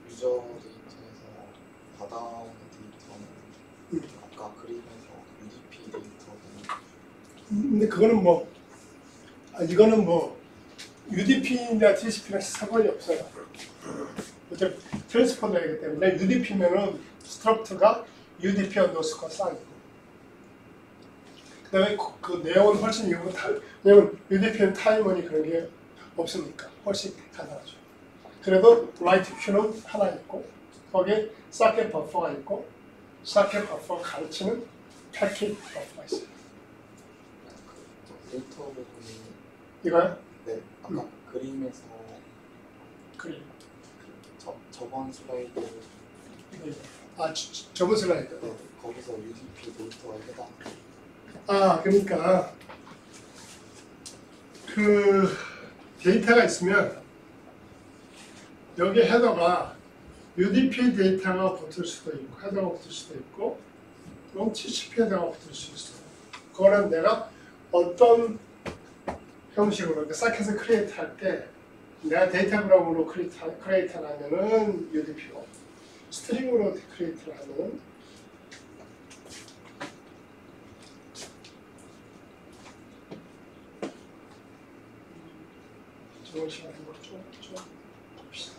유저 데이터에서 받아오는 데이터는 아까 그림에서 UDP 데이터는 근데 그거는 뭐 이거는 뭐 UDP나 TCP랑 상관이 없어요. 어차피 트랜스포더이기 때문에 UDP면은 스트럭트가 UDP 언더스코어 쌓이고 그다음에 그 내용은 훨씬 이거보다 왜냐면 UDP는 타이머니 그런 게 없으니까 훨씬 간단하죠. 그래도 라이트 큐는 하나 있고 거기에 사켓 버퍼가 있고 사켓 버퍼가 가르치는 패킷 버퍼가 있어요. 데이터 부분이 이거요? 네 아까 그림에서 그림. 저번 슬라이드 저번 슬라이드. 네, 거기서 UDP 데이터에 해당 그러니까 그 데이터가 있으면 여기 헤더가 UDP 데이터가 붙을 수도 있고 헤더가 붙을 수도 있고 그럼 TCP 헤더가 붙을 수 있어요. 그거는 내가 어떤 형식으로 사켓을 크리에이트 할 때 내가 데이터그램으로 크리에이트를 하면은 UDP로 스트링으로 크리에이트를 하면은 저번 시간에 좀 봅시다.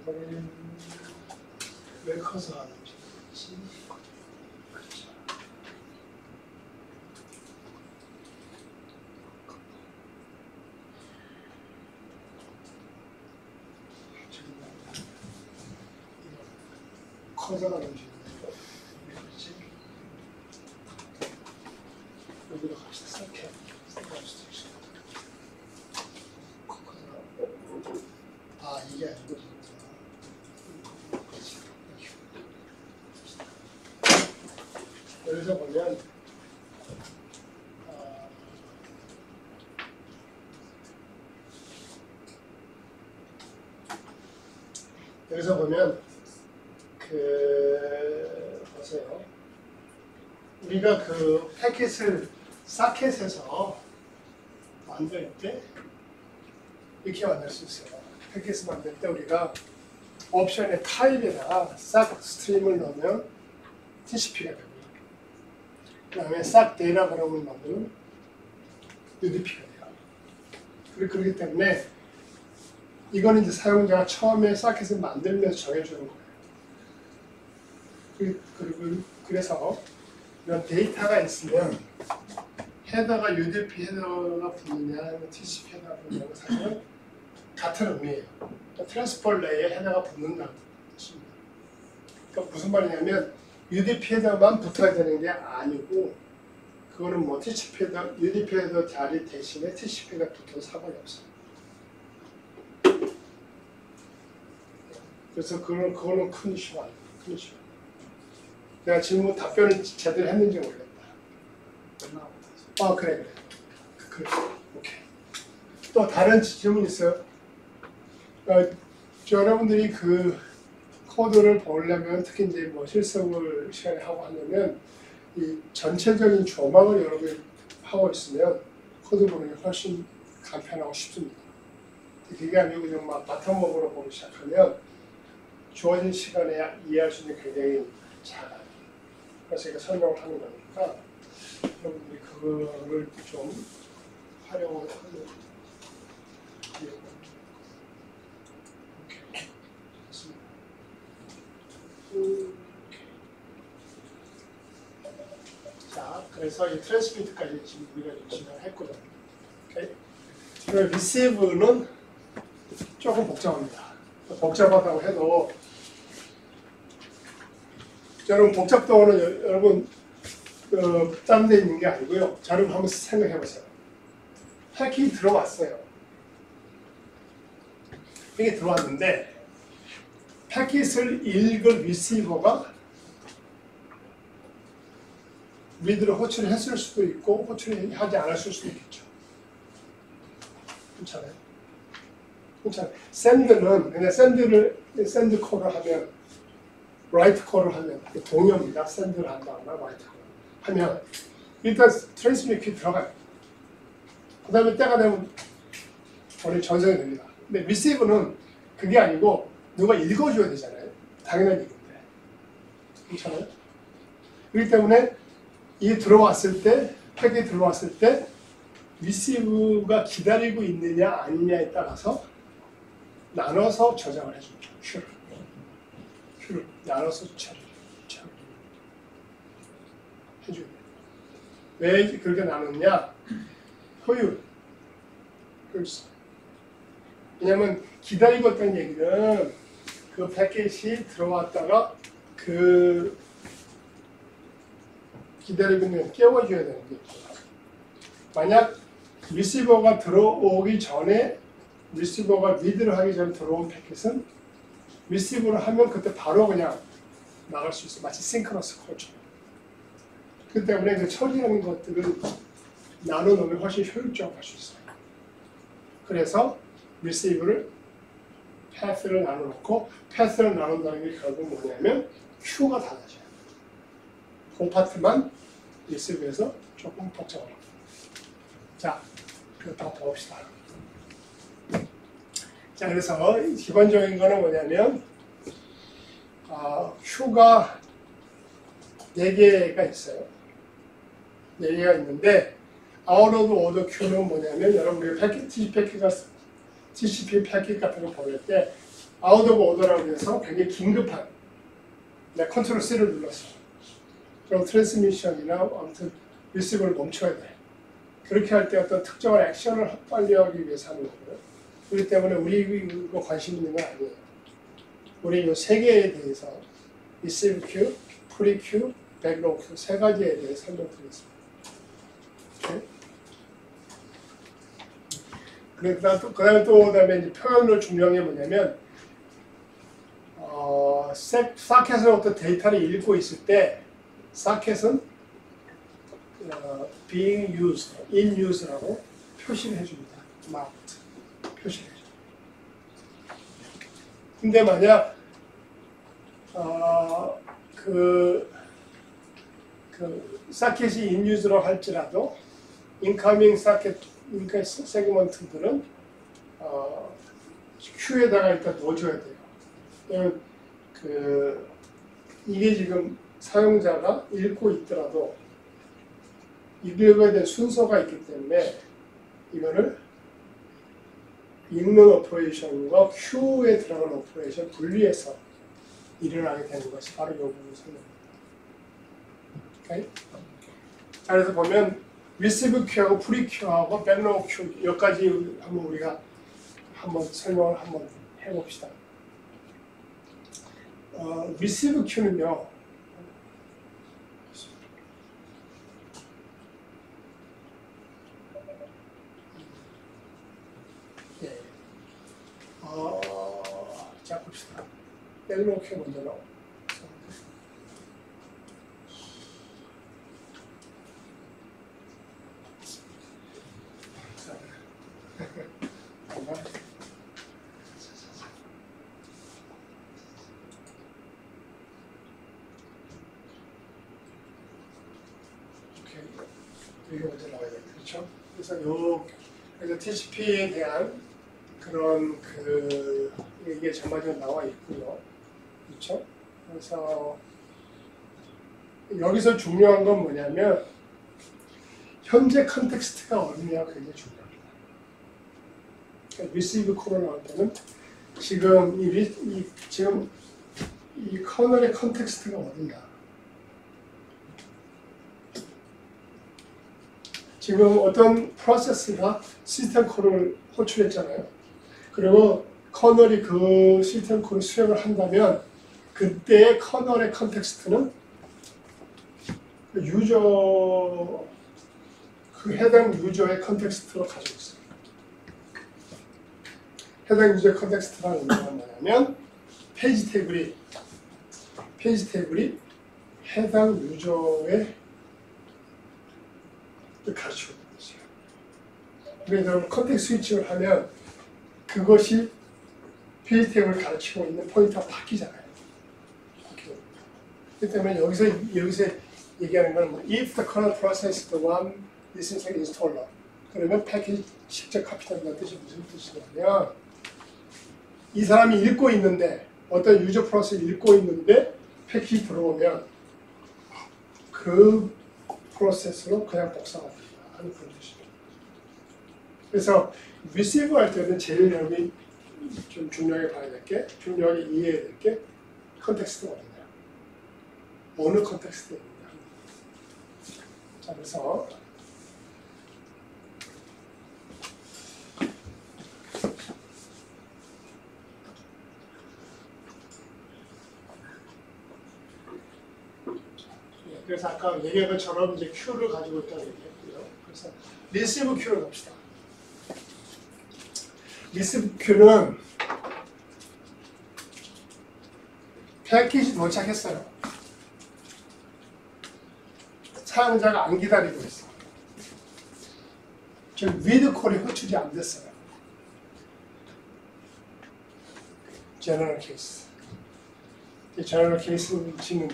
이거는 왜 커서 하는지. 그렇죠. 커서가 넘치는데 그렇지? 여기로 갑시다. 이렇게 생각할 수도 있어. 이게 아니고 여기서 보면 보세요. 우리가 그 패킷을 사켓에서 만들 때 이렇게 만들 수 있어요. 패킷을 만들 때 우리가 옵션의 타입에다가 싹 스트림을 넣으면 TCP가 되고 그 다음에 싹 데이터그램을 만들면 UDP가 돼요. 그렇기 때문에 이거는 이제 사용자가 처음에 사켓을 만들면서 정해주는 거예요. 그래서 이런 데이터가 있으면 헤더가 UDP 헤더가 붙느냐 아니면 TCP 헤더가 붙느냐는 사실은 같은 의미예요. 트랜스포터 레이에 헤더가 붙는다는 뜻입니다. 그러니까 무슨 말이냐면 UDP 헤더만 붙어야 되는 게 아니고 그거는 뭐 TCP 헤더, UDP 헤더 자리 대신에 TCP 헤더 붙어도 상관이 없어요. 그래서 그거는 큰 이슈가 아니에요. 큰 이슈. 내가 질문 답변을 제대로 했는지 모르겠다. 그래. 오케이. 또 다른 질문 있어요? 여러분들이 그 코드를 보려면 특히 이제 뭐 실습을 시간에 하고 하려면 이 전체적인 조망을 여러분이 하고 있으면 코드 보는 게 훨씬 간편하고 쉽습니다. 그게 아니고 그냥 막 바텀업으로 보기 시작하면 주어진 시간에 이해할 수 있는 게 굉장히 작아요. 그래서 이거 설명을 하는 거니까 여러분들이 그거를 좀 활용을 하는 자, 그래서 이 트랜스미트까지 지금 우리가 진행했거든요. 오케이? 그리고 리시브는 조금 복잡합니다. 복잡하다고 해도 여러분 복잡도어는 여러분 다른 데 있는 게 아니고요. 자, 여러분 한번 생각해 보세요. 패킷이 들어왔어요. 이게 들어왔는데 패킷을 읽을 리시버가 리드를 호출했을 수도 있고 호출하지 않았을 수도 있겠죠. 괜찮아요? 괜찮아요. 샌드는 그냥 샌드 콜을 하면 라이트 콜을 하면 동요입니다. 샌드를 한다거나 라이트 콜을 하면 일단 트랜스미션이 들어가요. 그 다음에 때가 되면 우리 전송이 됩니다. 근데 리시브는 그게 아니고 누가 읽어줘야 되잖아요. 당연한 얘기인데. 괜찮아요? 그렇기 때문에 이게 들어왔을 때, 팩이 들어왔을 때 리시브가 기다리고 있느냐 아니냐에 따라서 나눠서 저장을 해줍니다. 큐를 나눠서 해줘야 돼요. 왜 그렇게 나눴냐? 효율. 그렇죠. 왜냐면 기다리고 있다는 얘기는 그 패킷이 들어왔다가 그 기다리고 있는 깨워줘야 되는 게 있구나. 만약 리시버가 들어오기 전에 리시버가 리드를 하기 전에 들어온 패킷은 리시브를 하면 그때 바로 그냥 나갈 수 있어. 마치 싱크러스 콜처럼. 그 때문에 그 처리하는 것들을 나눠놓으면 훨씬 효율적으로 할 수 있어요. 그래서 리시브를 패스를 나눠놓고 패스를 나눈다는 게 결국 뭐냐면 큐가 달라져요. 그 파트만 리시브에서 조금 복잡합니다. 자, 그거 더 봅시다. 자, 그래서 기본적인 거는 뭐냐면 큐가 4개가 있어요. 4개가 있는데 아웃 오브 오더 큐는 뭐냐면 여러분 우리 TCP 패킷 같은 거 보낼 때 아웃 오브 오더라고 해서 굉장히 긴급한 내가 컨트롤 C를 눌렀어. 그럼 트랜스미션이나 아무튼 리시브를 멈춰야 돼. 그렇게 할 때 어떤 특정한 액션을 빨리 하기 위해서 하는 거고요. 그렇기 때문에 우리 이거 관심 있는 건 아니에요. 우리 이 3개에 대해서 리시브 큐, 프리 큐, 백로그 큐 3가지에 대해 설명드리겠습니다. 그다음에 이제 표현을 중요한 게 뭐냐면 사켓은 어떤 데이터를 읽고 있을 때 사켓은 being used, in use라고 표시를 해줍니다. marked 표시를 해줍니다. 근데 만약 그 사켓이 in use로 할지라도 incoming 세그먼트들은 큐에다가 일단 넣어줘야 돼요. 왜냐면 이게 지금 사용자가 읽고 있더라도 읽어야 될 순서가 있기 때문에 이거를 읽는 오퍼레이션과 큐에 들어가는 오퍼레이션 분리해서 일어나게 되는 것이 바로 이 부분 설명입니다. 오케이? 자, 그래서 보면 리시브 큐하고 프리 큐하고 백로그 큐 여기까지 한번 우리가 한번 설명을 한번 해봅시다. 리시브 큐는요. 예. 자 봅시다. 백로그 큐 먼저 나오. 이게 먼저 나와야 돼요. 그렇죠? 그래서 TCP에 대한 그런 이게 전반적으로 나와 있고요. 그렇죠? 그래서 여기서 중요한 건 뭐냐면 현재 컨텍스트가 어디냐가 굉장히 중요합니다. 그러니까 리시브 콜을 나올 때는 지금 지금 이 커널의 컨텍스트가 어딘가. 지금 어떤 프로세스가 시스템 콜을 호출했잖아요. 그리고 커널이 그 시스템 콜을 수행을 한다면 그때의 커널의 컨텍스트는 유저 그 해당 유저의 컨텍스트로 가지고 있어요. 해당 유저 컨텍스트라는 의미가 뭐냐면 페이지 테이블이 해당 유저의 가르치고 있는 것이에요. 그래서 컨텍스트 스위칭을 하면 그것이 페이지 테이블을 가르치고 있는 포인트가 바뀌잖아요. 그렇기 때문에 여기서 얘기하는 건 뭐, if the current process is the one this is an installer 그러면 패키지 직접 카피한다는 뜻이 무슨 뜻이냐면 이 사람이 읽고 있는데 어떤 유저 프로세스를 읽고 있는데 패키지 들어오면 그 프로세스로 그냥 복사가 된다 하는 그런 뜻입니다. 그래서 receive 할 때는 제일 여기 좀 중요하게 봐야 될 게, 중요하게 이해해야 될 게 컨텍스트가 어디냐. 어느 컨텍스트에 있느냐. 자, 그래서 그래서 아까 얘기한 것처럼 이제 Q를 가지고 있다고 얘기했고요. 그래서 receive Q를 봅시다. receive Q는 패키지 도착했어요. 사용자가 안 기다리고 있어. 즉 read 콜이 호출이 안 됐어요. 제너럴 케이스. 이 제너럴 케이스는 지금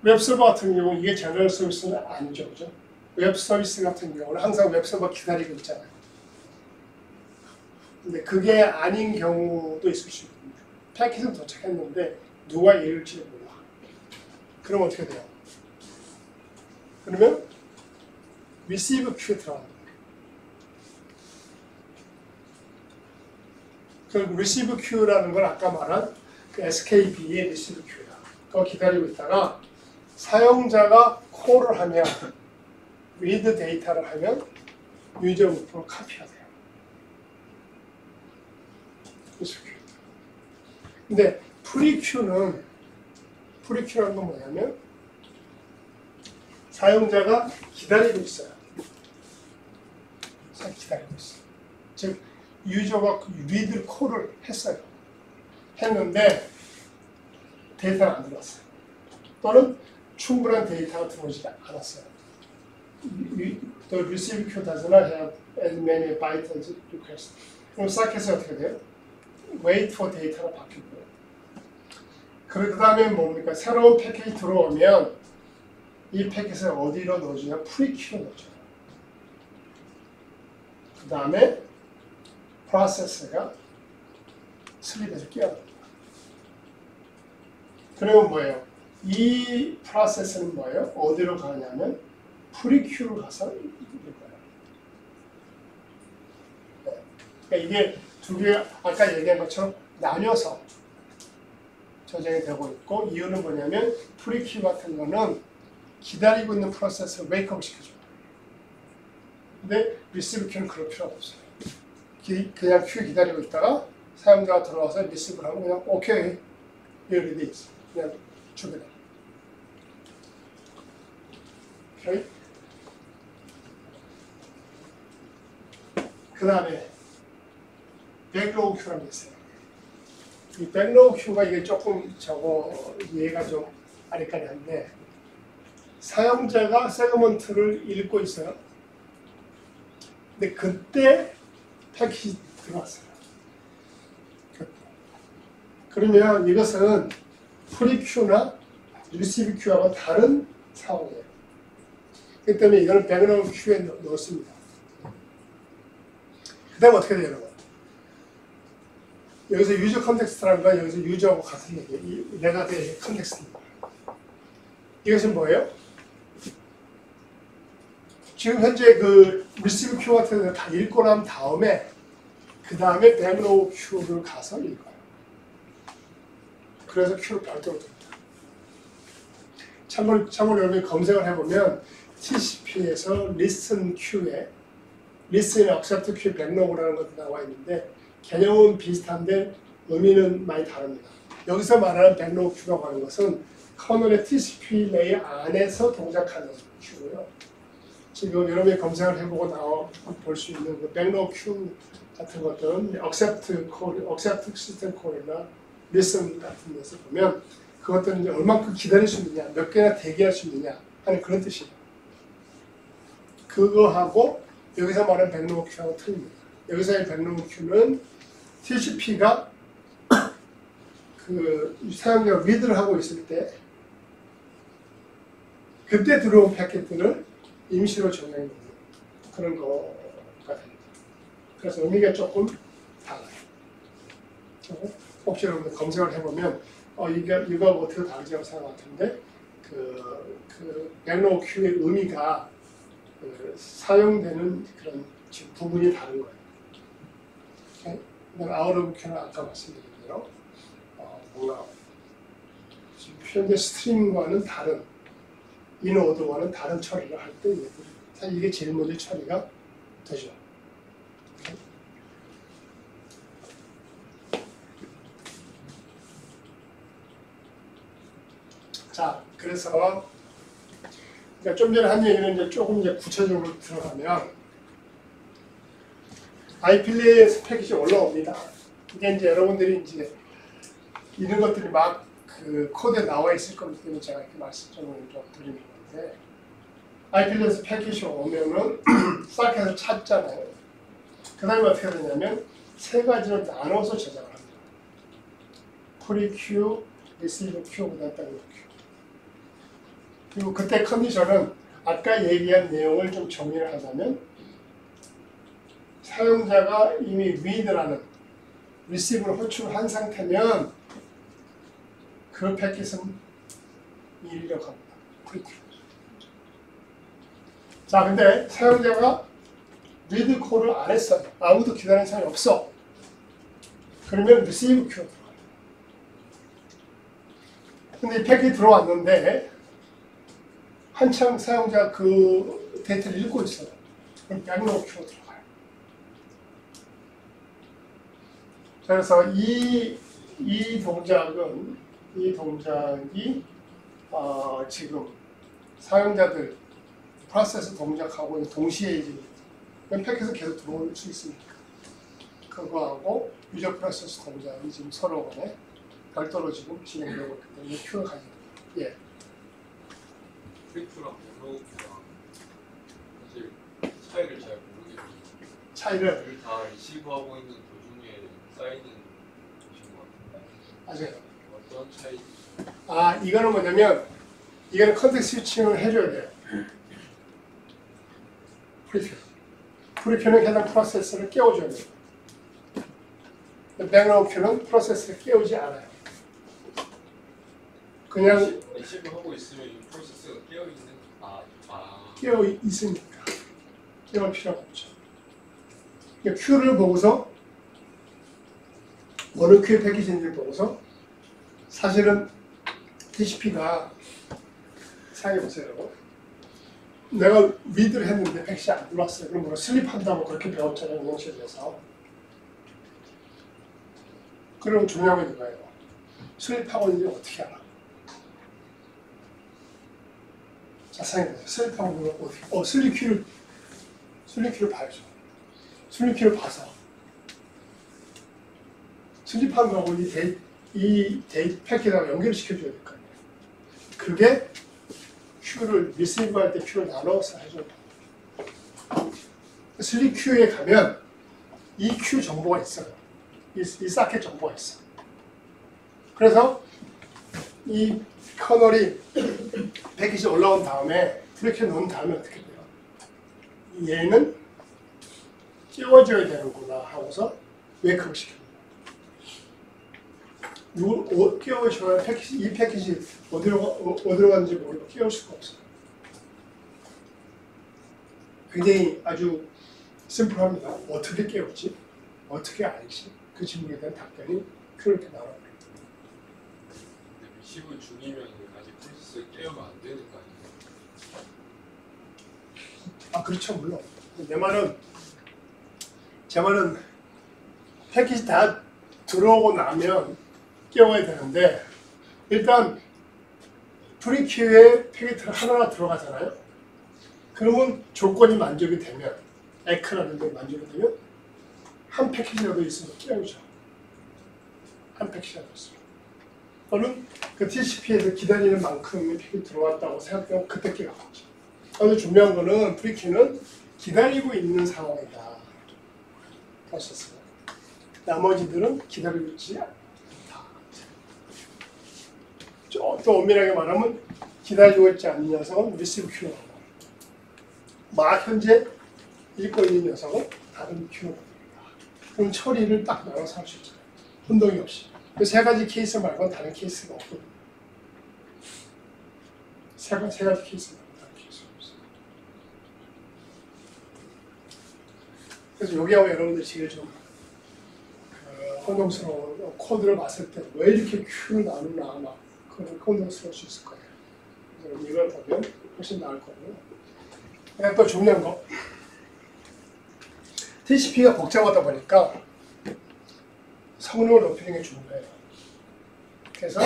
웹서버 같은 경우 이게 제너럴 서비스는 아니죠, 그죠? 웹 서비스 같은 경우는 항상 웹서버 기다리고 있잖아요. 근데 그게 아닌 경우도 있을 수 있습니다. 패킷은 도착했는데 누가 읽을지 몰라. 그럼 어떻게 돼요? 그러면 receive queu에 들어갑니다. 그 receive queu라는 건 아까 말한 그 SKB의 receive queu야. 그거 기다리고 있다가 사용자가 콜을 하면 read 데이터를 하면 유저 우프로 카피가 돼요. 근데 프리큐라는 건 뭐냐면 사용자가 기다리고 있어요. 기다리고 있어요. 즉 유저가 read 콜을 했어요. 했는데 데이터가 안 들어왔어요. 또는 충분한 데이터가 들어오지 않았어요. The receive queue does not have as many bytes as request. 그럼 시작해서 어떻게 돼요? wait for 데이터가 바뀌고요. 그 다음에 뭡니까? 새로운 패킷이 들어오면 이 패킷을 어디로 넣어주냐? 프리큐로 넣어줘요. 그 다음에 프로세스가 슬립에서 끼어납니다. 그리고 뭐예요? 이 프로세스는 뭐예요? 어디로 가냐면 프리큐로 가서 읽을 거예요. 네. 그러니까 이게 두 개 아까 얘기한 것처럼 나뉘어서 저장이 되고 있고 이유는 뭐냐면 프리큐 같은 거는 기다리고 있는 프로세스를 웨이크업 시켜줘요. 근데 리시브 큐는 그럴 필요가 없어요. 그냥 큐 기다리고 있다가 사용자가 들어와서 리시브를 하면 그냥 오케이, here it is. 그냥 주게 돼. 오케이? 그 다음에 백로그 큐라는 게 있어요. 이 백로그 큐가 이게 조금 저거 이해가 좀 아리까리한데 사용자가 세그먼트를 읽고 있어요. 근데 그때 패킷이 들어왔어요. 그러면 이것은 프리큐나 리시브 큐하고 다른 상황이에요. 그렇기 때문에 이거는 백로그 큐에 넣었습니다. 그 다음에 어떻게 돼요, 여러분? 여기서 유저 컨텍스트라는 건 여기서 유저하고 같은 얘기예요. 내가 될 컨텍스트입니다. 이것은 뭐예요? 지금 현재 그 리시브 큐 같은 거 다 읽고 난 다음에 그 다음에 백로그 큐를 가서 읽어요. 그래서 큐를 별도로 듭니다. 참고로 여러분이 검색을 해보면 TCP에서 listen queu에 listen accept queue 백로그라는 것도 나와 있는데 개념은 비슷한데 의미는 많이 다릅니다. 여기서 말하는 백로그 큐라고 하는 것은 커널의 TCP 레이어 안에서 동작하는 큐고요. 지금 여러분이 검색을 해보고 볼 수 있는 그 백로그 큐 같은 것들은 accept 시스템 콜이나 listen 같은 데서 보면 그것들은 이제 얼만큼 기다릴 수 있느냐, 몇 개나 대기할 수 있느냐 하는 그런 뜻이에요. 그거하고 여기서 말하는 백로그 큐하고 틀립니다. 여기서의 백로그 큐는 TCP가 그 사용자가 리드를 하고 있을 때 그때 들어온 패킷들을 임시로 저장해 놓는 그런 거가 됩니다. 그래서 의미가 조금 달라요. 혹시 여러분들 검색을 해보면 이거 어떻게 다르지 않은 생각 같은데 그 백로그 큐의 의미가 사용되는 그런 부분이 다른 거예요. 그다음 아웃 오브 큐는 아까 말씀드린 대로 뭔가 현재 스트림과는 다른 인오드와는 다른 처리를 할 때 사실 이게 제일 먼저 처리가 되죠. 자, 그래서 그러니까 좀 전에 한 얘기는 이제 조금 이제 구체적으로 들어가면 IPLS 패키지 올라옵니다. 이게 이제 여러분들이 이제 이런 것들이 막 그 코드에 나와 있을 거기 때문에 제가 이렇게 말씀을 좀 드리는 건데 IPLS 패키지 오면은 사이트에서 찾잖아요. 그 다음에 어떻게 되냐면 세 가지로 나눠서 제작을 합니다. 프리큐, 리시브 큐, 그다음 백로그 큐. 그리고 그때 컨디션은 아까 얘기한 내용을 좀 정리를 하자면 사용자가 이미 read라는 리시브를 호출한 상태면 그 패킷은 일이라고 합니다. 프리큐. 자, 근데 사용자가 read 콜을 안 했어요. 아무도 기다리는 사람이 없어. 그러면 receive 큐로 들어가요. 근데 이 패킷이 들어왔는데 한참 사용자가 그 데이터를 읽고 있어요. 그럼 백로그 큐로 들어가요. 그래서 이 동작이 지금 사용자들 프로세스 동작하고 동시에 이제 패킷은 계속 들어올 수 있으니까 그거하고 유저 프로세스 동작이 지금 서로 간에 별도로 지금 진행되고 있기 때문에 큐를 가지고 예. 프리큐랑 백로그랑 사실 차이를 잘 모르겠는데 차이를 둘 다 리시브하고 있는 도중에 쌓이는 것인 것 같은데 맞아요. 어떤 차이? 이거는 뭐냐면 이거는 컨텍스트 스위칭을 해줘야 돼요. 프리큐는 해당 프로세스를 깨워줘야 돼요. 백로그 큐는 프로세스를 깨우지 않아요. 그냥 리시브 하고 있으면 이 프로세스가 깨어 있는 깨어 있으니까 깨울 필요가 없죠. 큐를 보고서 어느 큐의 패키지인지 보고서 사실은 TCP가 생각해보세요. 내가 리드를 했는데 패키지 안 들어왔어요. 그럼 뭐라 슬립한다고 그렇게 배웠잖아요. 운영실에서. 그럼 중요한 건 이거예요. 슬립하고 있는지 어떻게 알아? 자, 생각해보세요. 슬립하고 있는 거 어떻게 슬립 큐를 봐야죠. 슬립 큐를 봐서 슬립한 거하고 이 패킷하고 연결을 시켜줘야 될 거 아니에요. 그게 큐를 리시브 할 때 큐를 나눠서 해줘요. 슬립 큐에 가면 이 큐 정보가 있어요. 이 사켓 정보가 있어. 그래서 이 커널이 패킷이 올라온 다음에 프리큐에 넣은 다음에 어떻게 돼요? 얘는 끼워줘야 되는구나 하고서 웨이크업 시킵니다. 누굴 끼워줘야 이 패킷이 어디로 갔는지 모르고 끼울 수가 없어요. 굉장히 아주 심플합니다. 어떻게 깨웠지? 어떻게 알지? 그 질문에 대한 답변이 그렇게 나옵니다. 리시브 중이면 아직 프로세스 깨우면 안 되는 거 아니에요? 그렇죠. 물론. 제 말은 패킷이 다 들어오고 나면 깨워야 되는데 일단 프리큐에 패킷을 하나 들어가잖아요. 그러면 조건이 만족이 되면 에크라는 게 만족이 되면 한 패킷이라도 있으면 깨우죠. 한 패킷이라도 있으면. 또는 그 TCP에서 기다리는 만큼의 패킷이 들어왔다고 생각하면 그때 깨우죠. 아주 중요한 거는 프리큐는 기다리고 있는 상황이다. 하셨어요. 나머지들은 기다리고 있지 않다. 또 엄밀하게 말하면 기다리고 있지 않는 녀석은 리시브 큐어고 막 현재 읽고 있는 녀석은 다른 큐어입니다. 그럼 처리를 딱 나눠서 할 수 있잖아요. 혼동이 없이. 그 세 가지 케이스 말고는 다른 케이스가 없거든요. 세 가지 케이스 말고 다른 케이스가 없어요. 그래서 여기하고 여러분들 제일 좀 혼동스러운 코드를 봤을 때 왜 이렇게 큐를 나누나 막 그런 혼동스러울 수 있을 거예요. 그래서 이걸 보면 훨씬 나을 거고요. 또 중요한 거 TCP가 복잡하다 보니까 성능을 높이는 게 중요해요. 그래서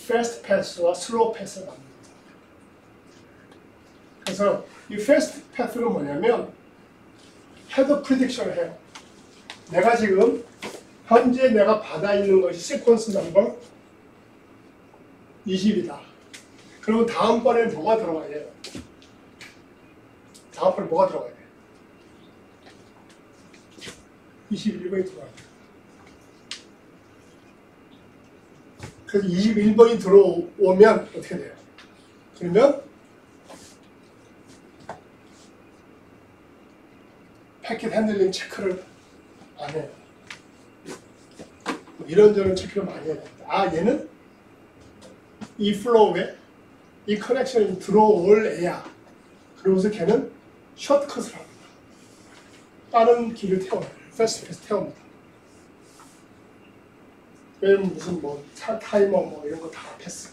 fast path와 slow path를 만듭니다. 그래서 이 fast path는 뭐냐면 헤더 프리딕션을 해요. 내가 지금 현재 내가 받아 있는 것이 시퀀스 넘버 20이다. 그리고 다음번에 뭐가 들어가야 돼요? 다음번에 뭐가 들어가야 돼요? 21번이 들어가야 돼요. 그래서 21번이 들어오면 어떻게 돼요? 그러면 패킷 핸들링 체크를 안 해요. 이런저런 체크를 많이 해야 됩니다. 아, 얘는 이 플로우에 이 커넥션이 들어올 애야. 그러면서 걔는 셔트컷을 합니다. 빠른 길을 태워요. 패스트 패스 태웁니다. 왜냐면 무슨 뭐 타이머 뭐 이런 거 다 패스.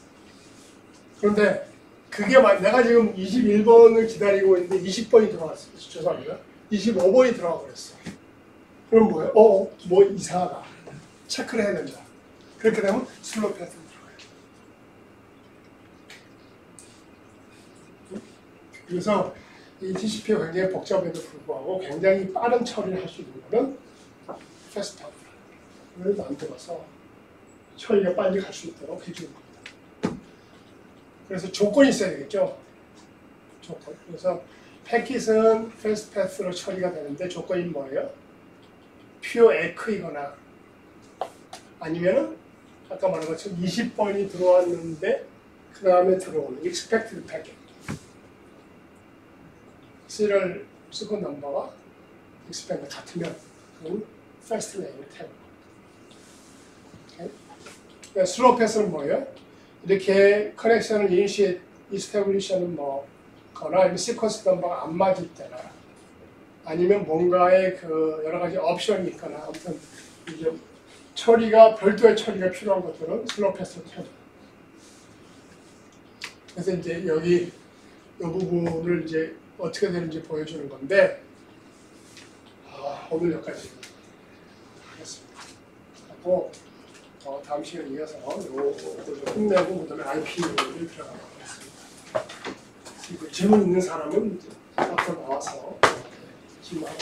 그런데 그게 내가 지금 21번을 기다리고 있는데 20번이 들어왔어요. 죄송합니다. 25번이 들어와 버렸어. 그럼 뭐예요? 뭐 이상하다. 체크를 해야 된다. 그렇게 되면 슬로우 패스로 들어가요. 그래서 이 TCP가 굉장히 복잡해도 불구하고 굉장히 빠른 처리를 할 수 있는 거는 패스트 패스를 만들어서 처리가 빨리 갈 수 있도록 해주는 겁니다. 그래서 조건이 있어야 되겠죠. 조건. 그래서 패킷은 패스트 패스로 처리가 되는데 조건이 뭐예요? 퓨어 에크이거나 아니면은 아까 말한 것처럼 20번이 들어왔는데 그 다음에 들어오는 expected packet serial sequence number가 expected 같으면 그건 fast lane을 태우는 거예요. 슬로우 패스는 뭐예요? 이렇게 커넥션을 initiate, establish는 거나 아니면 sequence number가 안 맞을 때나 아니면 뭔가의 그 여러 가지 옵션이 있거나 아무튼 이제 처리가 별도의 처리가 필요한 것들은 슬로우 패스로 태워요. 그래서 이제 여기 이 부분을 이제 어떻게 되는지 보여주는 건데 오늘 여기까지 하겠습니다. 하고 다음 시간에 이어서 요거를 좀 끝내고 그다음에 IP를 들어가도록 하겠습니다. 질문 있는 사람은 이제 앞으로 나와서 질문하고